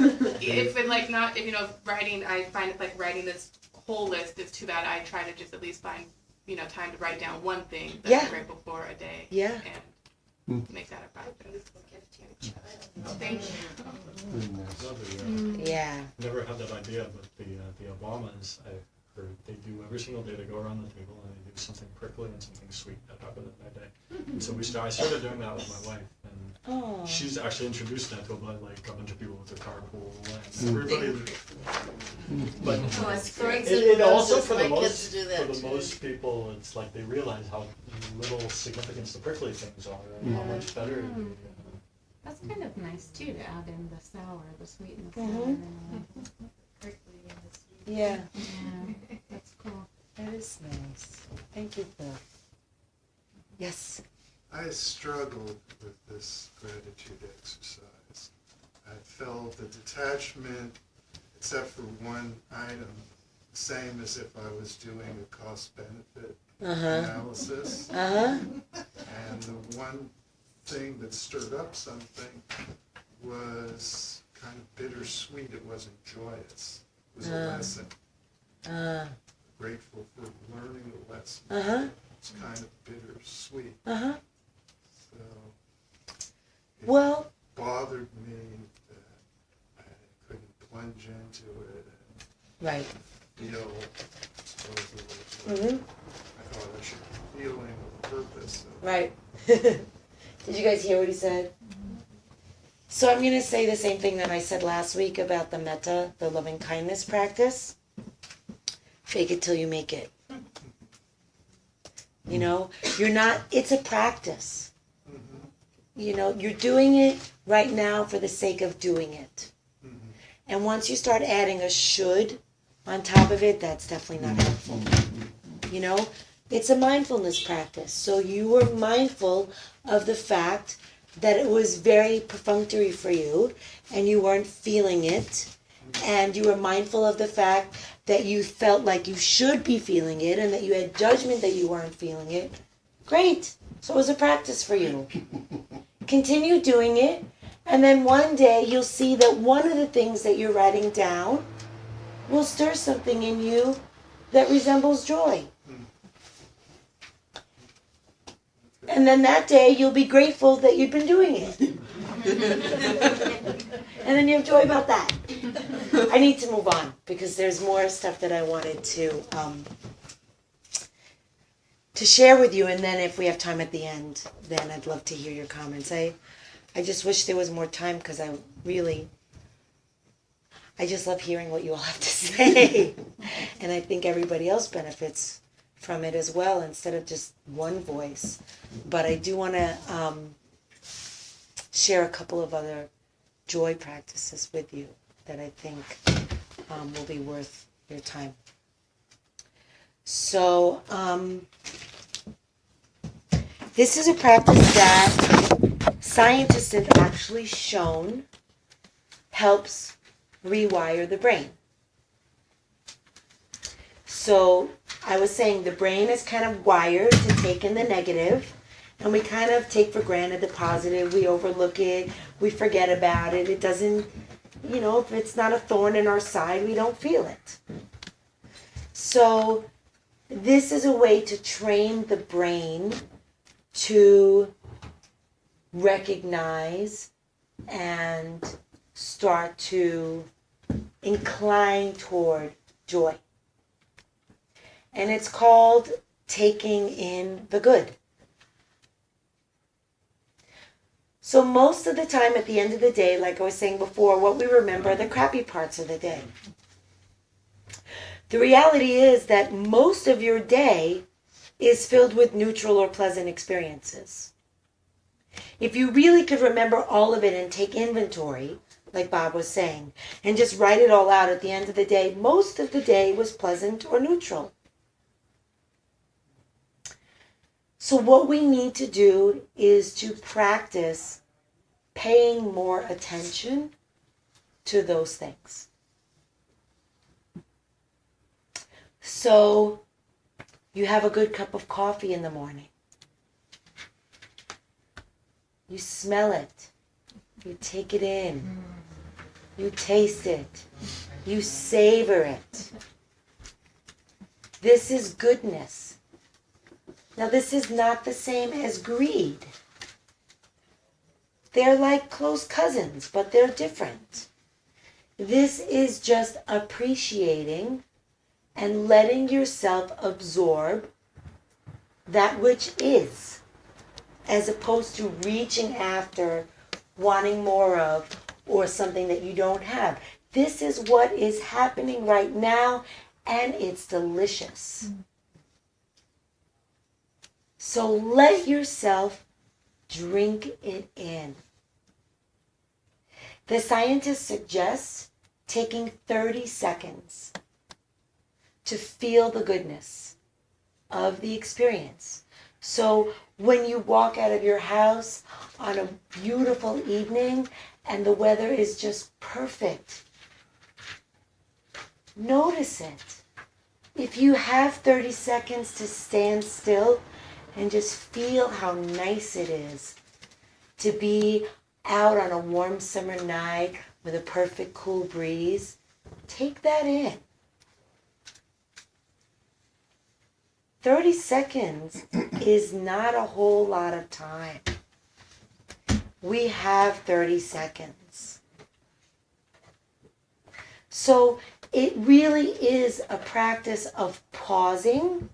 doing it there. If it like not, if, you know, writing, I find it like writing this whole list is too bad. I try to just at least find, you know, time to write down one thing that I'm grateful for a day. Yeah. And make that a practice. Thank you. Yeah. Never had that idea, but the Obamas, I heard they do every single day. They go around the table and they do something prickly and something sweet that happened that day. And so I started doing that with my wife, and she's actually introduced that to like a bunch of people with their carpool and everybody. But it also for the most people, it's like they realize how little significance the prickly things are and how much better. That's kind of nice too to add in the sour, the sweet and the Mhm. sour. And, Yeah, yeah, that's cool. that is nice. Thank you, Phil. Yes. I struggled with this gratitude exercise. I felt the detachment, except for one item, same as if I was doing a cost-benefit analysis. And the one thing that stirred up something was kind of bittersweet. It wasn't joyous. It was a lesson. Grateful for learning the lesson. It's kind of bittersweet. So it bothered me that I couldn't plunge into it and Right. feel supposedly. I thought I should be feeling the purpose of Right. Did you guys hear what he said? So I'm going to say the same thing that I said last week about the Metta, the loving kindness practice. Fake it till you make it. You know, it's a practice. You know, you're doing it right now for the sake of doing it. And once you start adding a should on top of it, that's definitely not helpful. You know, it's a mindfulness practice. So you were mindful of the fact that it was very perfunctory for you and you weren't feeling it. And you were mindful of the fact that you felt like you should be feeling it and that you had judgment that you weren't feeling it. Great. So it was a practice for you. Continue doing it, and then one day you'll see that one of the things that you're writing down will stir something in you that resembles joy. And then that day you'll be grateful that you've been doing it. And then you have joy about that. I need to move on because there's more stuff that I wanted to share with you, and then if we have time at the end, then I'd love to hear your comments. I just wish there was more time because I just love hearing what you all have to say. And I think everybody else benefits from it as well instead of just one voice. But I do want to share a couple of other joy practices with you that I think will be worth your time. So, this is a practice that scientists have actually shown helps rewire the brain. So I was saying the brain is kind of wired to take in the negative, and we kind of take for granted the positive. We overlook it. We forget about it. It doesn't, if it's not a thorn in our side, we don't feel it. So this is a way to train the brain to recognize and start to incline toward joy. And it's called taking in the good. So most of the time at the end of the day, like I was saying before, what we remember are the crappy parts of the day. The reality is that most of your day is filled with neutral or pleasant experiences. If you really could remember all of it and take inventory, like Bob was saying, and just write it all out at the end of the day, most of the day was pleasant or neutral. So what we need to do is to practice paying more attention to those things. So you have a good cup of coffee in the morning. You smell it. You take it in. You taste it. You savor it. This is goodness. Now, this is not the same as greed. They're like close cousins, but they're different. This is just appreciating and letting yourself absorb that which is, as opposed to reaching after, wanting more of, or something that you don't have. This is what is happening right now, and it's delicious. So let yourself drink it in. The scientists suggest taking 30 seconds to feel the goodness of the experience. So when you walk out of your house on a beautiful evening and the weather is just perfect, notice it. If you have 30 seconds to stand still and just feel how nice it is to be out on a warm summer night with a perfect cool breeze, take that in. 30 seconds is not a whole lot of time. We have 30 seconds. So it really is a practice of pausing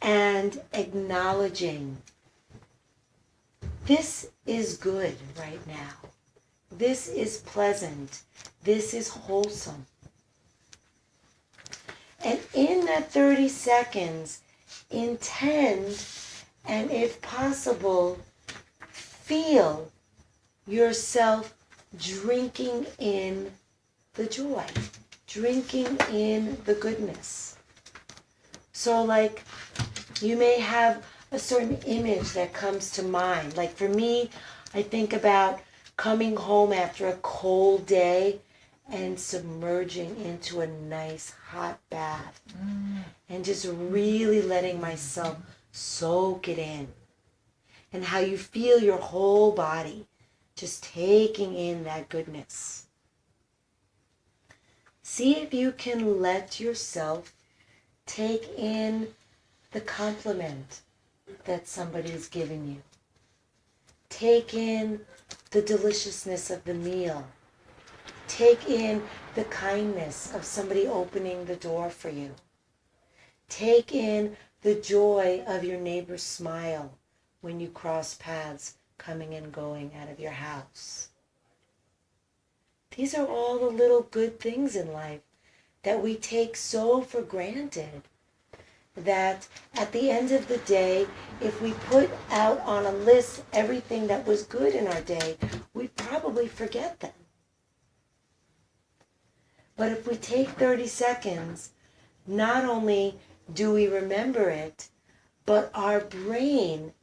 and acknowledging. This is good right now. This is pleasant. This is wholesome. And in that 30 seconds, intend and if possible, feel yourself drinking in the joy, drinking in the goodness. So like you may have a certain image that comes to mind. Like for me, I think about coming home after a cold day and submerging into a nice hot bath and just really letting myself soak it in. And how you feel your whole body just taking in that goodness. See if you can let yourself take in the compliment that somebody's giving you. Take in the deliciousness of the meal. Take in the kindness of somebody opening the door for you. Take in the joy of your neighbor's smile when you cross paths coming and going out of your house. These are all the little good things in life that we take so for granted that at the end of the day, if we put out on a list everything that was good in our day, we'd probably forget them. But if we take 30 seconds, not only do we remember it, but our brain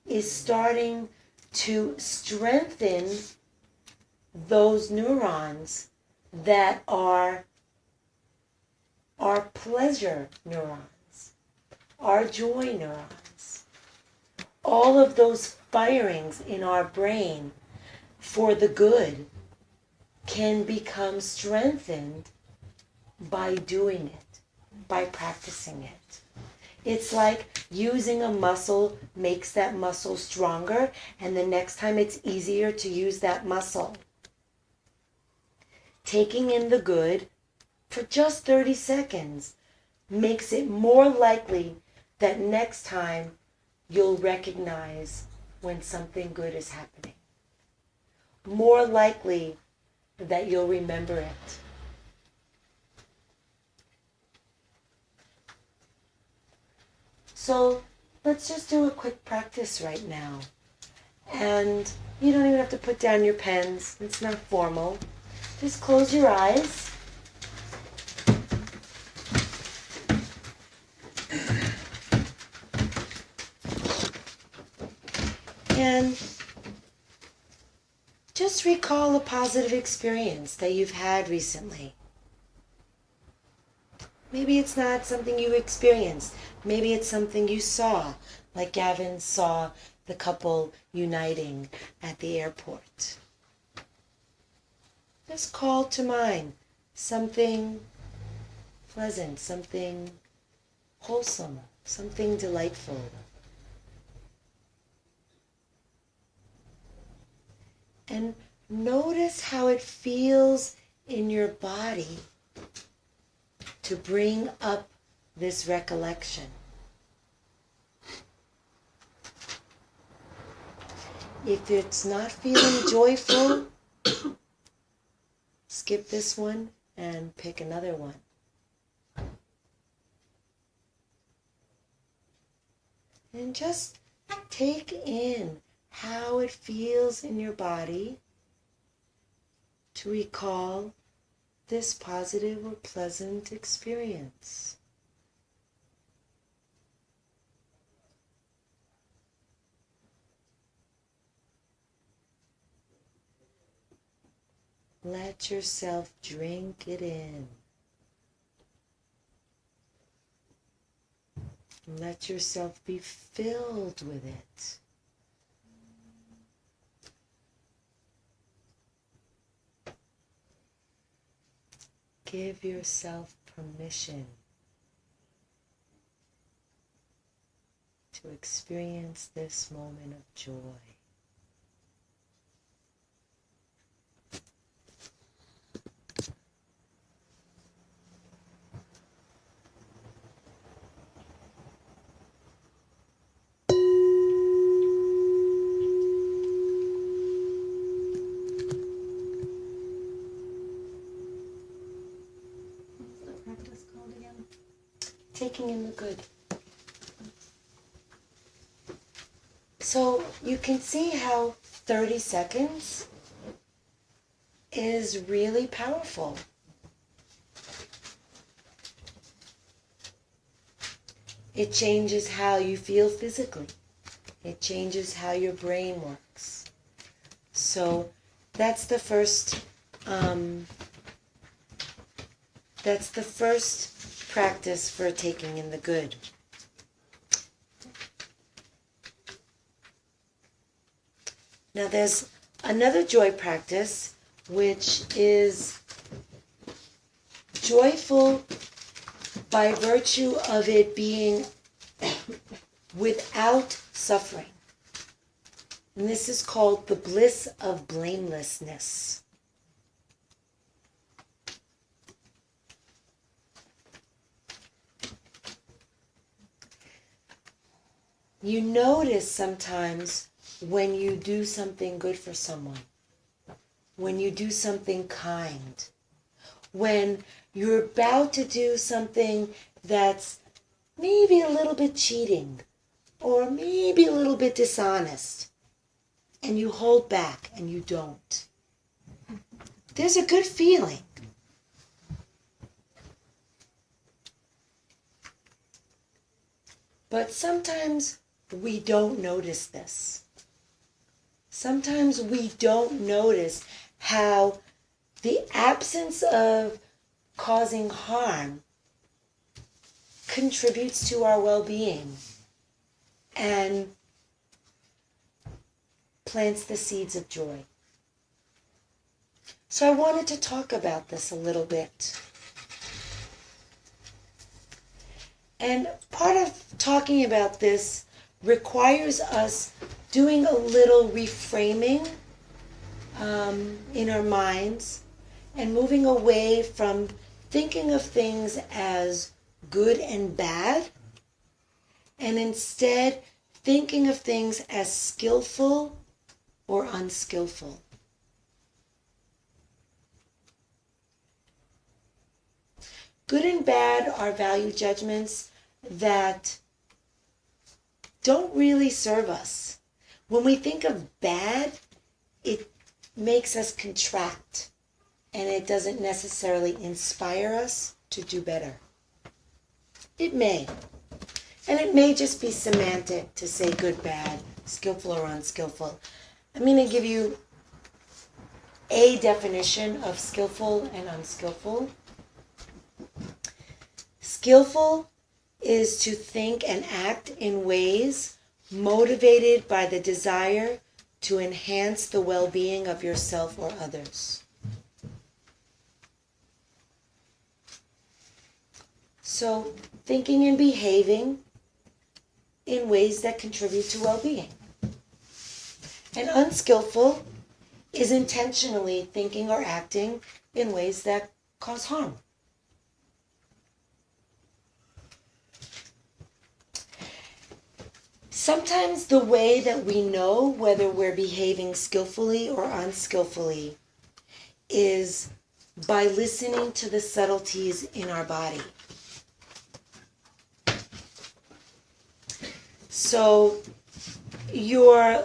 is starting to strengthen those neurons that are our pleasure neurons, our joy neurons. All of those firings in our brain for the good can become strengthened by doing it, by practicing it. It's like using a muscle makes that muscle stronger, and the next time it's easier to use that muscle. Taking in the good for just 30 seconds makes it more likely that next time you'll recognize when something good is happening. More likely that you'll remember it. So let's just do a quick practice right now. And you don't even have to put down your pens. It's not formal. Just close your eyes. And just recall a positive experience that you've had recently. Maybe it's not something you experienced. Maybe it's something you saw, like Gavin saw the couple uniting at the airport. Just call to mind something pleasant, something wholesome, something delightful. And notice how it feels in your body to bring up this recollection. If it's not feeling joyful, skip this one and pick another one. And just take in how it feels in your body to recall this positive or pleasant experience. Let yourself drink it in. Let yourself be filled with it. Give yourself permission to experience this moment of joy. Taking in the good. So you can see how 30 seconds is really powerful. It changes how you feel physically. It changes how your brain works. So that's the first practice for taking in the good. Now there's another joy practice which is joyful by virtue of it being without suffering. And this is called the bliss of blamelessness. You notice sometimes when you do something good for someone, when you do something kind, when you're about to do something that's maybe a little bit cheating or maybe a little bit dishonest, and you hold back and you don't. There's a good feeling. But sometimes we don't notice this. Sometimes we don't notice how the absence of causing harm contributes to our well-being and plants the seeds of joy. So I wanted to talk about this a little bit. And part of talking about this requires us doing a little reframing in our minds and moving away from thinking of things as good and bad, and instead thinking of things as skillful or unskillful. Good and bad are value judgments that don't really serve us. When we think of bad, it makes us contract, and it doesn't necessarily inspire us to do better. It may. And it may just be semantic to say good, bad, skillful or unskillful. I'm going to give you a definition of skillful and unskillful. Skillful is to think and act in ways motivated by the desire to enhance the well-being of yourself or others. So, thinking and behaving in ways that contribute to well-being. And unskillful is intentionally thinking or acting in ways that cause harm. Sometimes the way that we know whether we're behaving skillfully or unskillfully is by listening to the subtleties in our body. So you're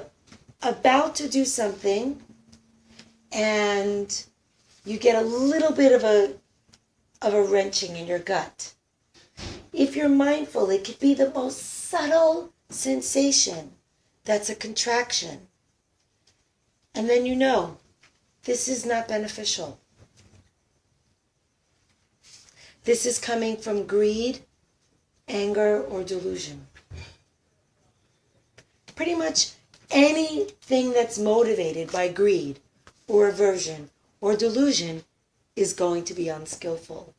about to do something and you get a little bit of a wrenching in your gut. If you're mindful, it could be the most subtle sensation that's a contraction. And then you know, this is not beneficial. This is coming from greed, anger, or delusion. Pretty much anything that's motivated by greed or aversion or delusion is going to be unskillful.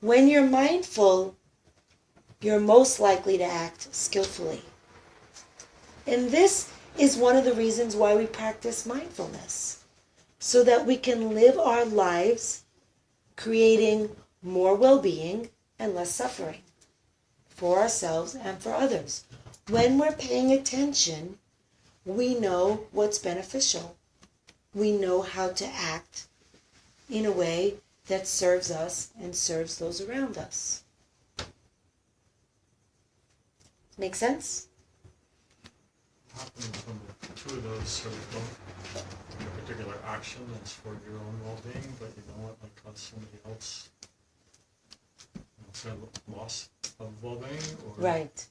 When you're mindful, you're most likely to act skillfully. And this is one of the reasons why we practice mindfulness, so that we can live our lives creating more well-being and less suffering for ourselves and for others. When we're paying attention, we know what's beneficial. We know how to act in a way that serves us and serves those around us. Make sense? Happening from the two of those sort of don't take a particular action that's for your own well-being, but you know what might cause somebody else sort of loss of well-being? Or... Right.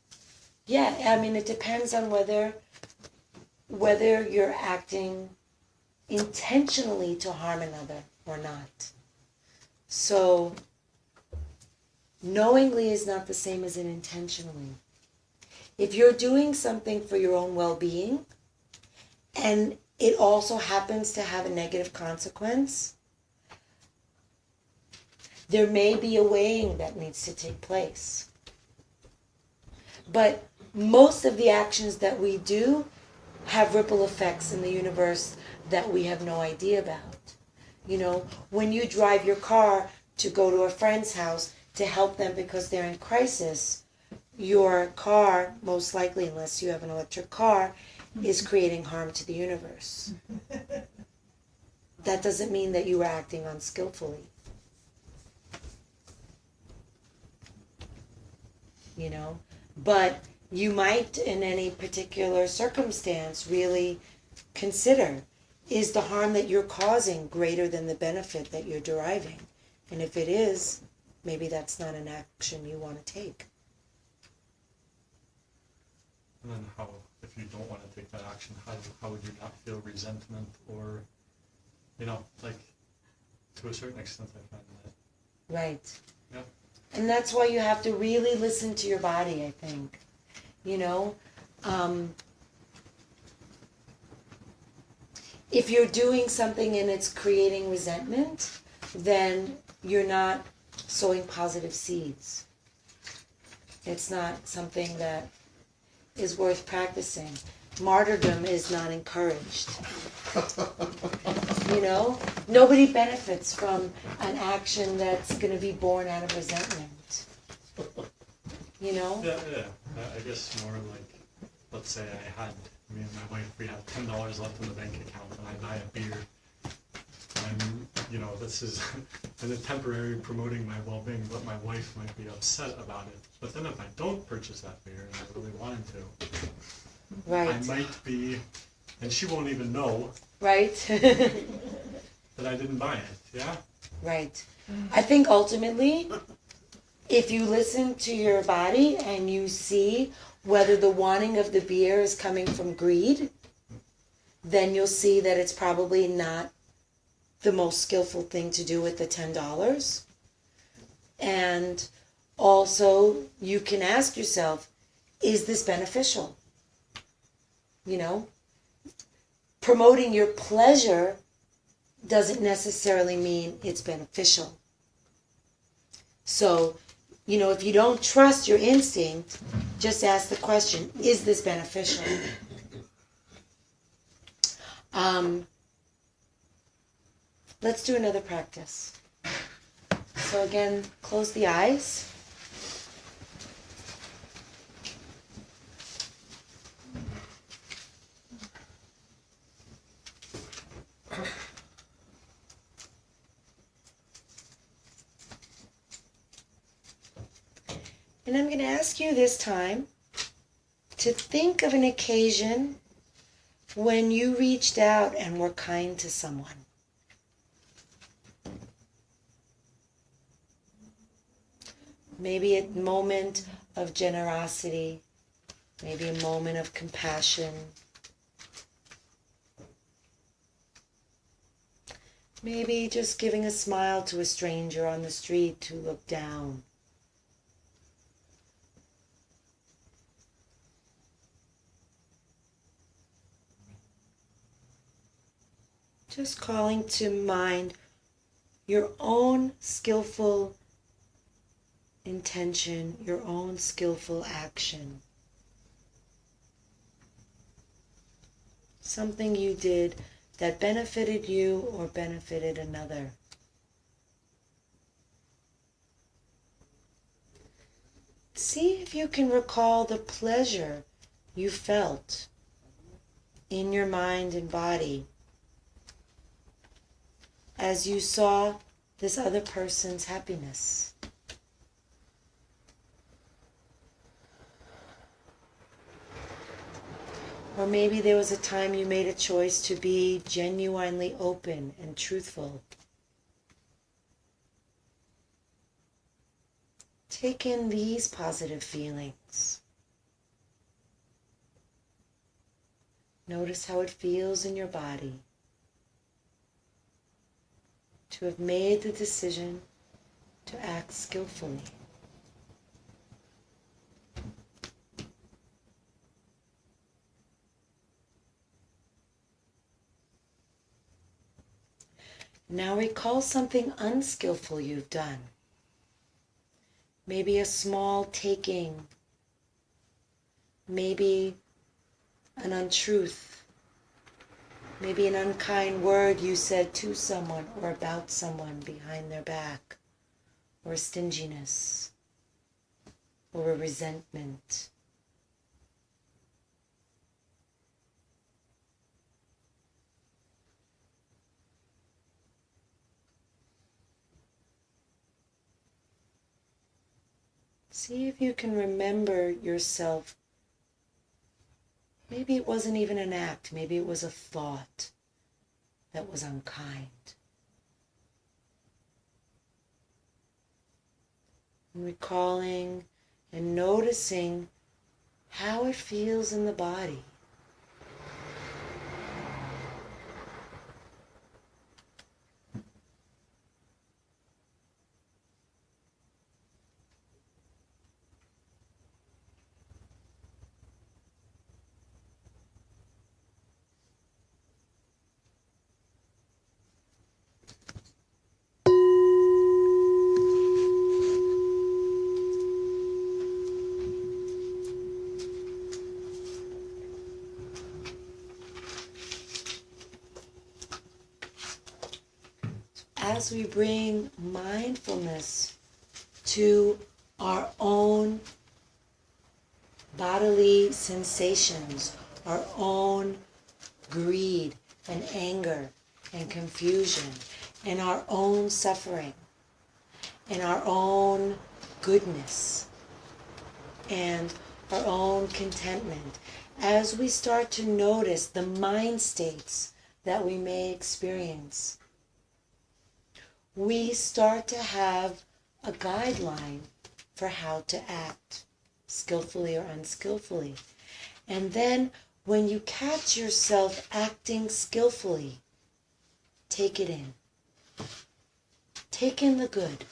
Yeah, I mean, it depends on whether you're acting intentionally to harm another or not. So, knowingly is not the same as intentionally. If you're doing something for your own well-being, and it also happens to have a negative consequence, there may be a weighing that needs to take place. But most of the actions that we do have ripple effects in the universe that we have no idea about. You know, when you drive your car to go to a friend's house to help them because they're in crisis, your car, most likely, unless you have an electric car, is creating harm to the universe. That doesn't mean that you are acting unskillfully. You know, but you might, in any particular circumstance, really consider, is the harm that you're causing greater than the benefit that you're deriving? And if it is, maybe that's not an action you want to take. And then how, if you don't want to take that action, how would you not feel resentment or, you know, like, to a certain extent, I find that. Right. Yeah. And that's why you have to really listen to your body, I think. You know, if you're doing something and it's creating resentment, then you're not sowing positive seeds. It's not something that is worth practicing. Martyrdom is not encouraged. You know, nobody benefits from an action that's going to be born out of resentment. You know? Yeah. I guess more like, let's say me and my wife, we have $10 left in the bank account and I buy a beer. And, you know, this is in a temporary promoting my well-being, but my wife might be upset about it. But then if I don't purchase that beer and I really wanted to, right. I might be, and she won't even know, right, that I didn't buy it, yeah? Right. I think ultimately, if you listen to your body and you see whether the wanting of the beer is coming from greed, then you'll see that it's probably not the most skillful thing to do with the $10. And also, you can ask yourself, is this beneficial? You know, promoting your pleasure doesn't necessarily mean it's beneficial. So, you know, if you don't trust your instinct, just ask the question, is this beneficial? Let's do another practice. So again, close the eyes. And I'm going to ask you this time to think of an occasion when you reached out and were kind to someone. Maybe a moment of generosity, maybe a moment of compassion. Maybe just giving a smile to a stranger on the street who looked down. Just calling to mind your own skillful intention, your own skillful action. Something you did that benefited you or benefited another. See if you can recall the pleasure you felt in your mind and body as you saw this other person's happiness. Or maybe there was a time you made a choice to be genuinely open and truthful. Take in these positive feelings. Notice how it feels in your body to have made the decision to act skillfully. Now recall something unskillful you've done. Maybe a small taking, maybe an untruth, maybe an unkind word you said to someone or about someone behind their back, or a stinginess, or a resentment. See if you can remember yourself. Maybe it wasn't even an act. Maybe it was a thought that was unkind. And recalling and noticing how it feels in the body. As we bring mindfulness to our own bodily sensations, our own greed and anger and confusion, and our own suffering, and our own goodness, and our own contentment, as we start to notice the mind states that we may experience, we start to have a guideline for how to act, skillfully or unskillfully. And then when you catch yourself acting skillfully, take it in. Take in the good.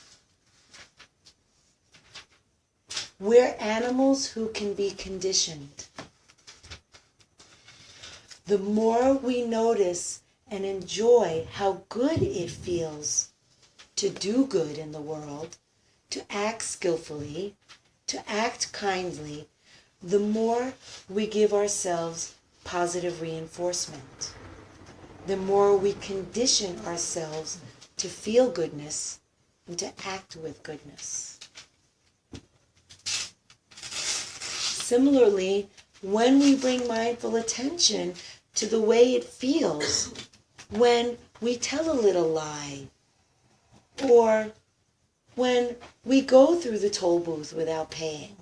We're animals who can be conditioned. The more we notice and enjoy how good it feels to do good in the world, to act skillfully, to act kindly, the more we give ourselves positive reinforcement. The more we condition ourselves to feel goodness and to act with goodness. Similarly, when we bring mindful attention to the way it feels when we tell a little lie, or when we go through the toll booth without paying.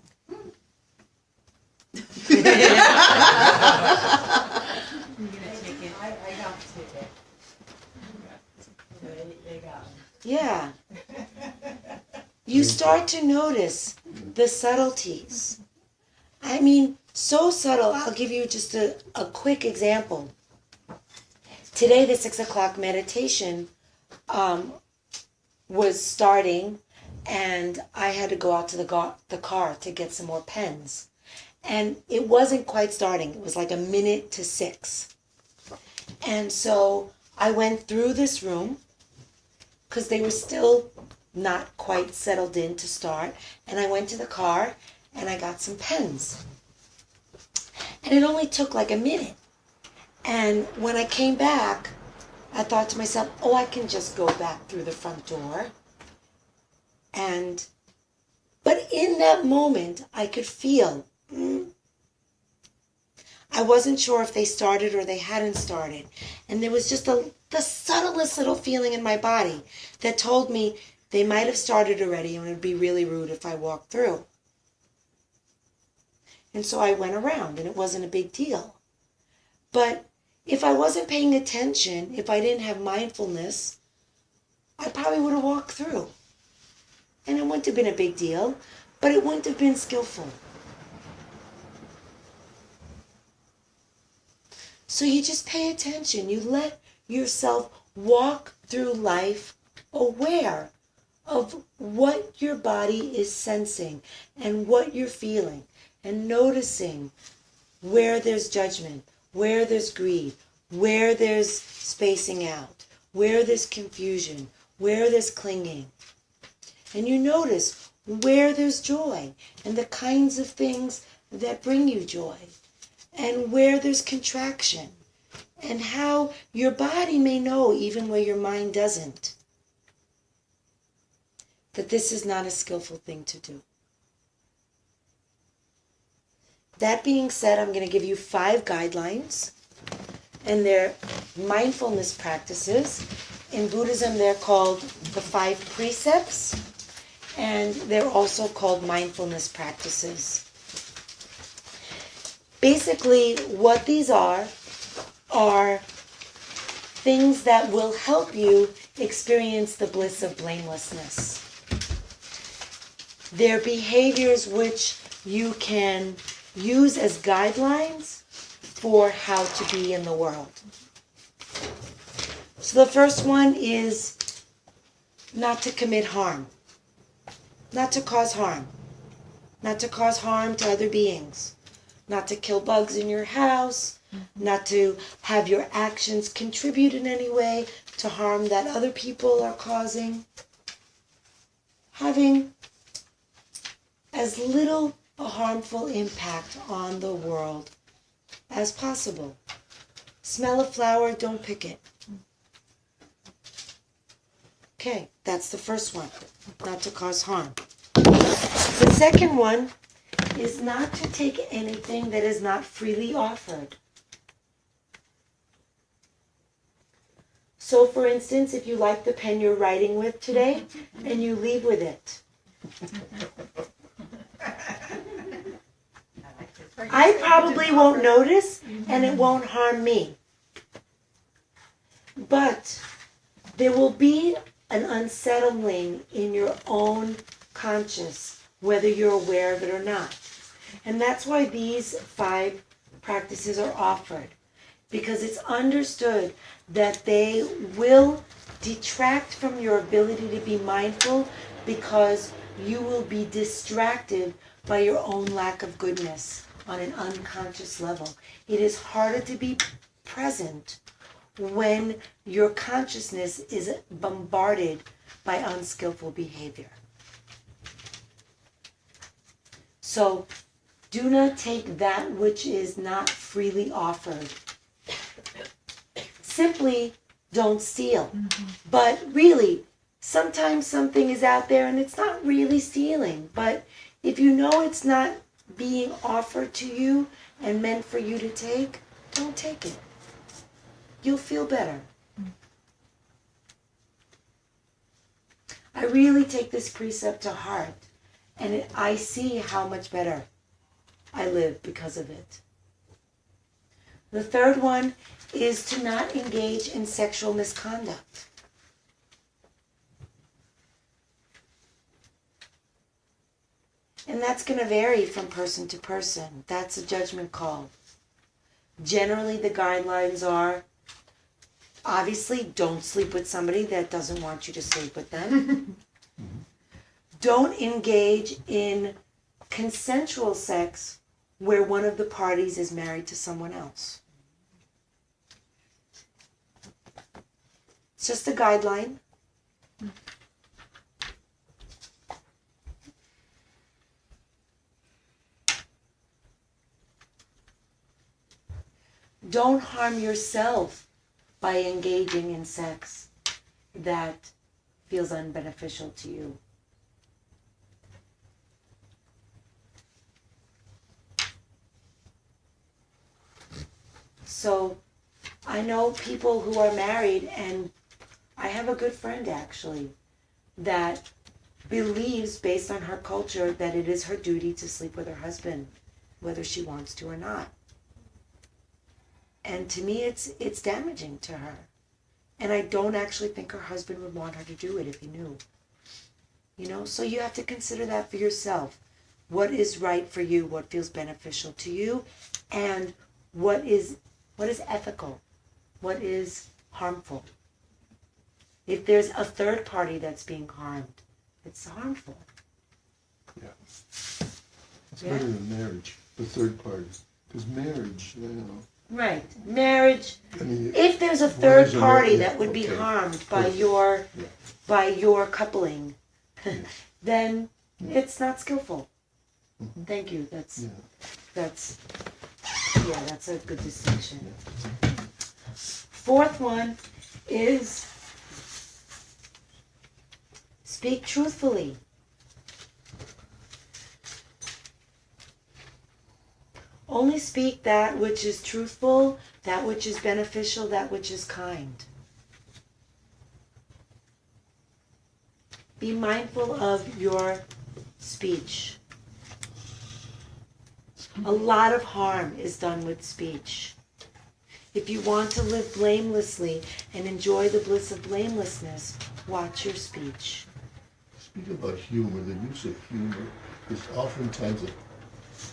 Yeah. You start to notice the subtleties. I mean, so subtle. I'll give you just a quick example. Today, the 6 o'clock meditation was starting, and I had to go out to the car to get some more pens. And it wasn't quite starting. It was like a minute to 6. And so I went through this room because they were still not quite settled in to start. And I went to the car and I got some pens. And it only took like a minute. And when I came back, I thought to myself, oh, I can just go back through the front door. But in that moment, I could feel, I wasn't sure if they started or they hadn't started. And there was just the subtlest little feeling in my body that told me they might have started already and it would be really rude if I walked through. And so I went around, and it wasn't a big deal. But if I wasn't paying attention, if I didn't have mindfulness, I probably would have walked through. And it wouldn't have been a big deal, but it wouldn't have been skillful. So you just pay attention. You let yourself walk through life aware of what your body is sensing and what you're feeling, and noticing where there's judgment, where there's greed, where there's spacing out, where there's confusion, where there's clinging. And you notice where there's joy and the kinds of things that bring you joy, and where there's contraction, and how your body may know, even where your mind doesn't, that this is not a skillful thing to do. That being said, I'm going to give you 5 guidelines, and they're mindfulness practices. In Buddhism, they're called the 5 precepts, and they're also called mindfulness practices. Basically, what these are things that will help you experience the bliss of blamelessness. They're behaviors which you can use as guidelines for how to be in the world. So the first one is not to commit harm, not to cause harm, not to cause harm to other beings, not to kill bugs in your house, not to have your actions contribute in any way to harm that other people are causing. Having as little a harmful impact on the world as possible. Smell a flower, don't pick it. Okay, that's the first one, not to cause harm. The second one is not to take anything that is not freely offered. So, for instance, if you like the pen you're writing with today, and you leave with it, I probably won't notice, and it won't harm me. But there will be an unsettling in your own conscious, whether you're aware of it or not. And that's why these 5 practices are offered, because it's understood that they will detract from your ability to be mindful, because you will be distracted by your own lack of goodness on an unconscious level. It is harder to be present when your consciousness is bombarded by unskillful behavior. So, do not take that which is not freely offered. Simply don't steal. But really, sometimes something is out there and it's not really stealing. But if you know it's not being offered to you and meant for you to take, don't take it. You'll feel better. I really take this precept to heart, and I see how much better I live because of it. The third one is to not engage in sexual misconduct. And that's going to vary from person to person. That's a judgment call. Generally, the guidelines are, obviously, don't sleep with somebody that doesn't want you to sleep with them. Don't engage in consensual sex where one of the parties is married to someone else. It's just a guideline. Don't harm yourself by engaging in sex that feels unbeneficial to you. So I know people who are married, and I have a good friend actually that believes, based on her culture, that it is her duty to sleep with her husband, whether she wants to or not. And to me, it's damaging to her. And I don't actually think her husband would want her to do it if he knew. You know, so you have to consider that for yourself. What is right for you, what feels beneficial to you, and what is ethical, what is harmful. If there's a third party that's being harmed, it's harmful. Yeah. It's better than marriage, the third party. Because marriage, you know. Right. Marriage, I mean, if there's a third party yeah, that would be okay. harmed by Yeah. your coupling, then it's not skillful. Thank you. That's a good distinction. Fourth one is speak truthfully. Only speak that which is truthful, that which is beneficial, that which is kind. Be mindful of your speech. A lot of harm is done with speech. If you want to live blamelessly and enjoy the bliss of blamelessness, watch your speech. Speak about humor. The use of humor is oftentimes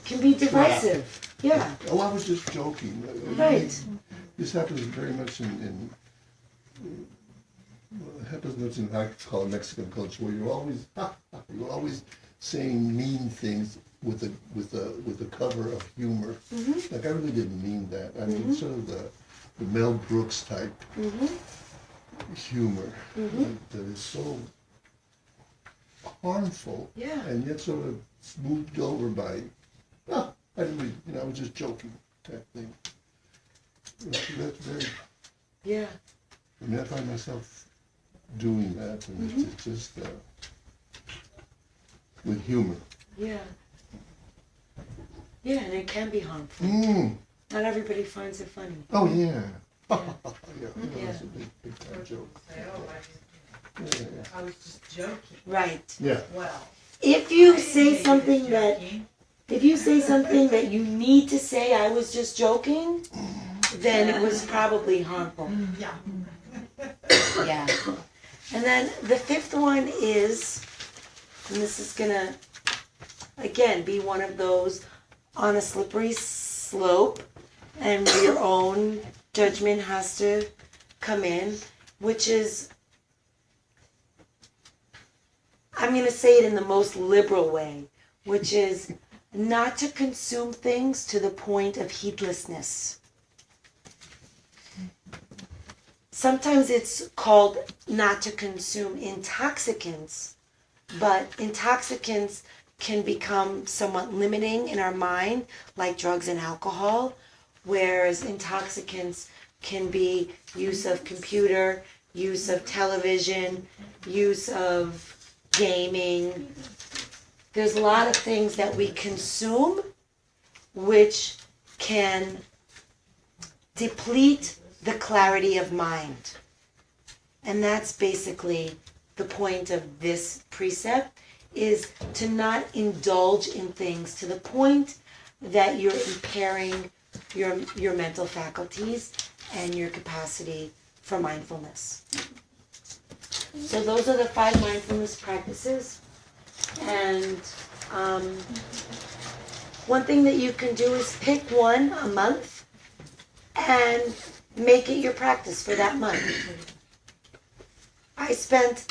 Can be divisive. Yeah. Oh, I was just joking. Right. This happens very much in it happens much in, I call it Mexican culture, where you're always saying mean things with a cover of humor. Mm-hmm. Like, I really didn't mean that. I mean, sort of the Mel Brooks type humor that is so harmful, and yet sort of smoothed over by, I didn't really, I was just joking type thing. That's very, I mean, I find myself doing that, and it's just with humor. Yeah, and it can be harmful. Not everybody finds it funny. Oh, yeah. That's a big time joke. I was just joking. Right. Yeah. Well, if you say something that you need to say, I was just joking, then it was probably harmful. Yeah. Yeah. And then the fifth one is, and this is going to, again, be one of those on a slippery slope, and where your own judgment has to come in, which is, I'm going to say it in the most liberal way, which is not to consume things to the point of heedlessness. Sometimes it's called not to consume intoxicants, but intoxicants can become somewhat limiting in our mind, like drugs and alcohol, whereas intoxicants can be use of computer, use of television, use of gaming. There's a lot of things that we consume which can deplete the clarity of mind. And that's basically the point of this precept, is to not indulge in things to the point that you're impairing your mental faculties and your capacity for mindfulness. So those are the 5 mindfulness practices. And One thing that you can do is pick one a month and make it your practice for that month. I spent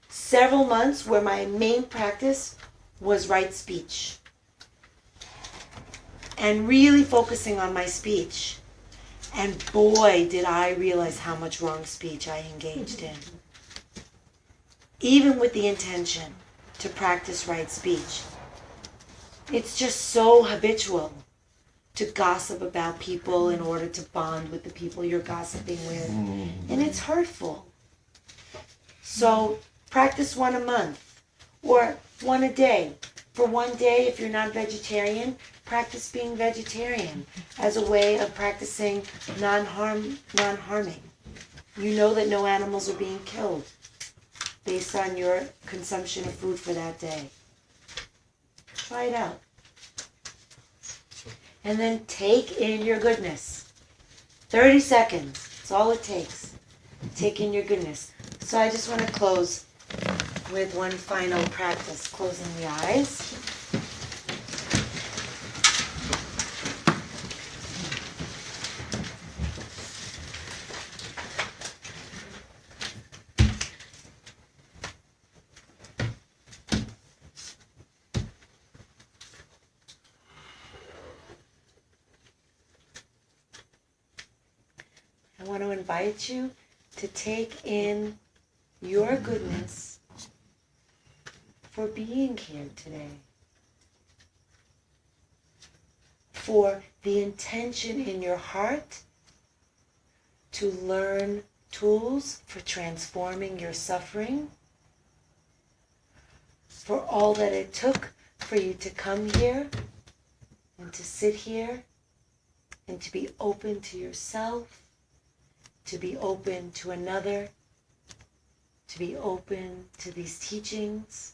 several months where my main practice was right speech and really focusing on my speech. And boy, did I realize how much wrong speech I engaged in. Even with the intention to practice right speech. It's just so habitual to gossip about people in order to bond with the people you're gossiping with. And it's hurtful. So practice one a month or one a day. For one day, if you're not vegetarian, practice being vegetarian as a way of practicing non-harming. You know that no animals are being killed based on your consumption of food for that day. Try it out. And then take in your goodness. 30 seconds. That's all it takes. Take in your goodness. So I just want to close with one final practice. Closing the eyes. I want to invite you to take in your goodness for being here today. For the intention in your heart to learn tools for transforming your suffering. For all that it took for you to come here and to sit here and to be open to yourself, to be open to another, to be open to these teachings,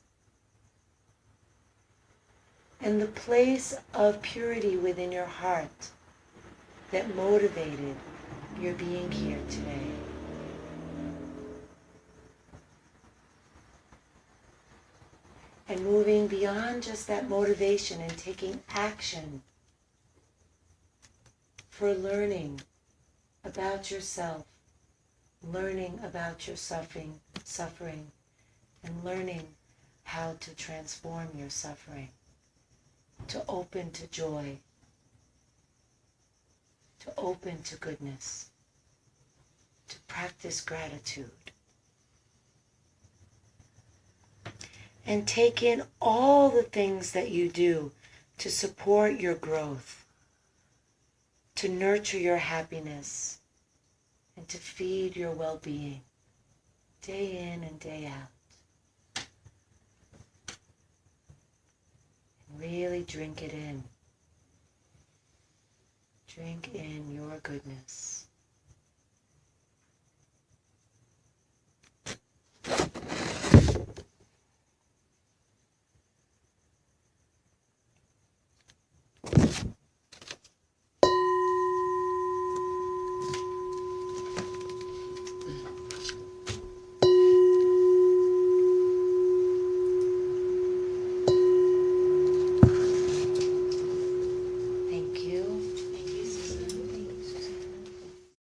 and the place of purity within your heart that motivated your being here today. And moving beyond just that motivation and taking action for learning about yourself, learning about your suffering, and learning how to transform your suffering, to open to joy, to open to goodness, to practice gratitude. And take in all the things that you do to support your growth, to nurture your happiness, and to feed your well-being, day in and day out. And really drink it in. Drink in your goodness.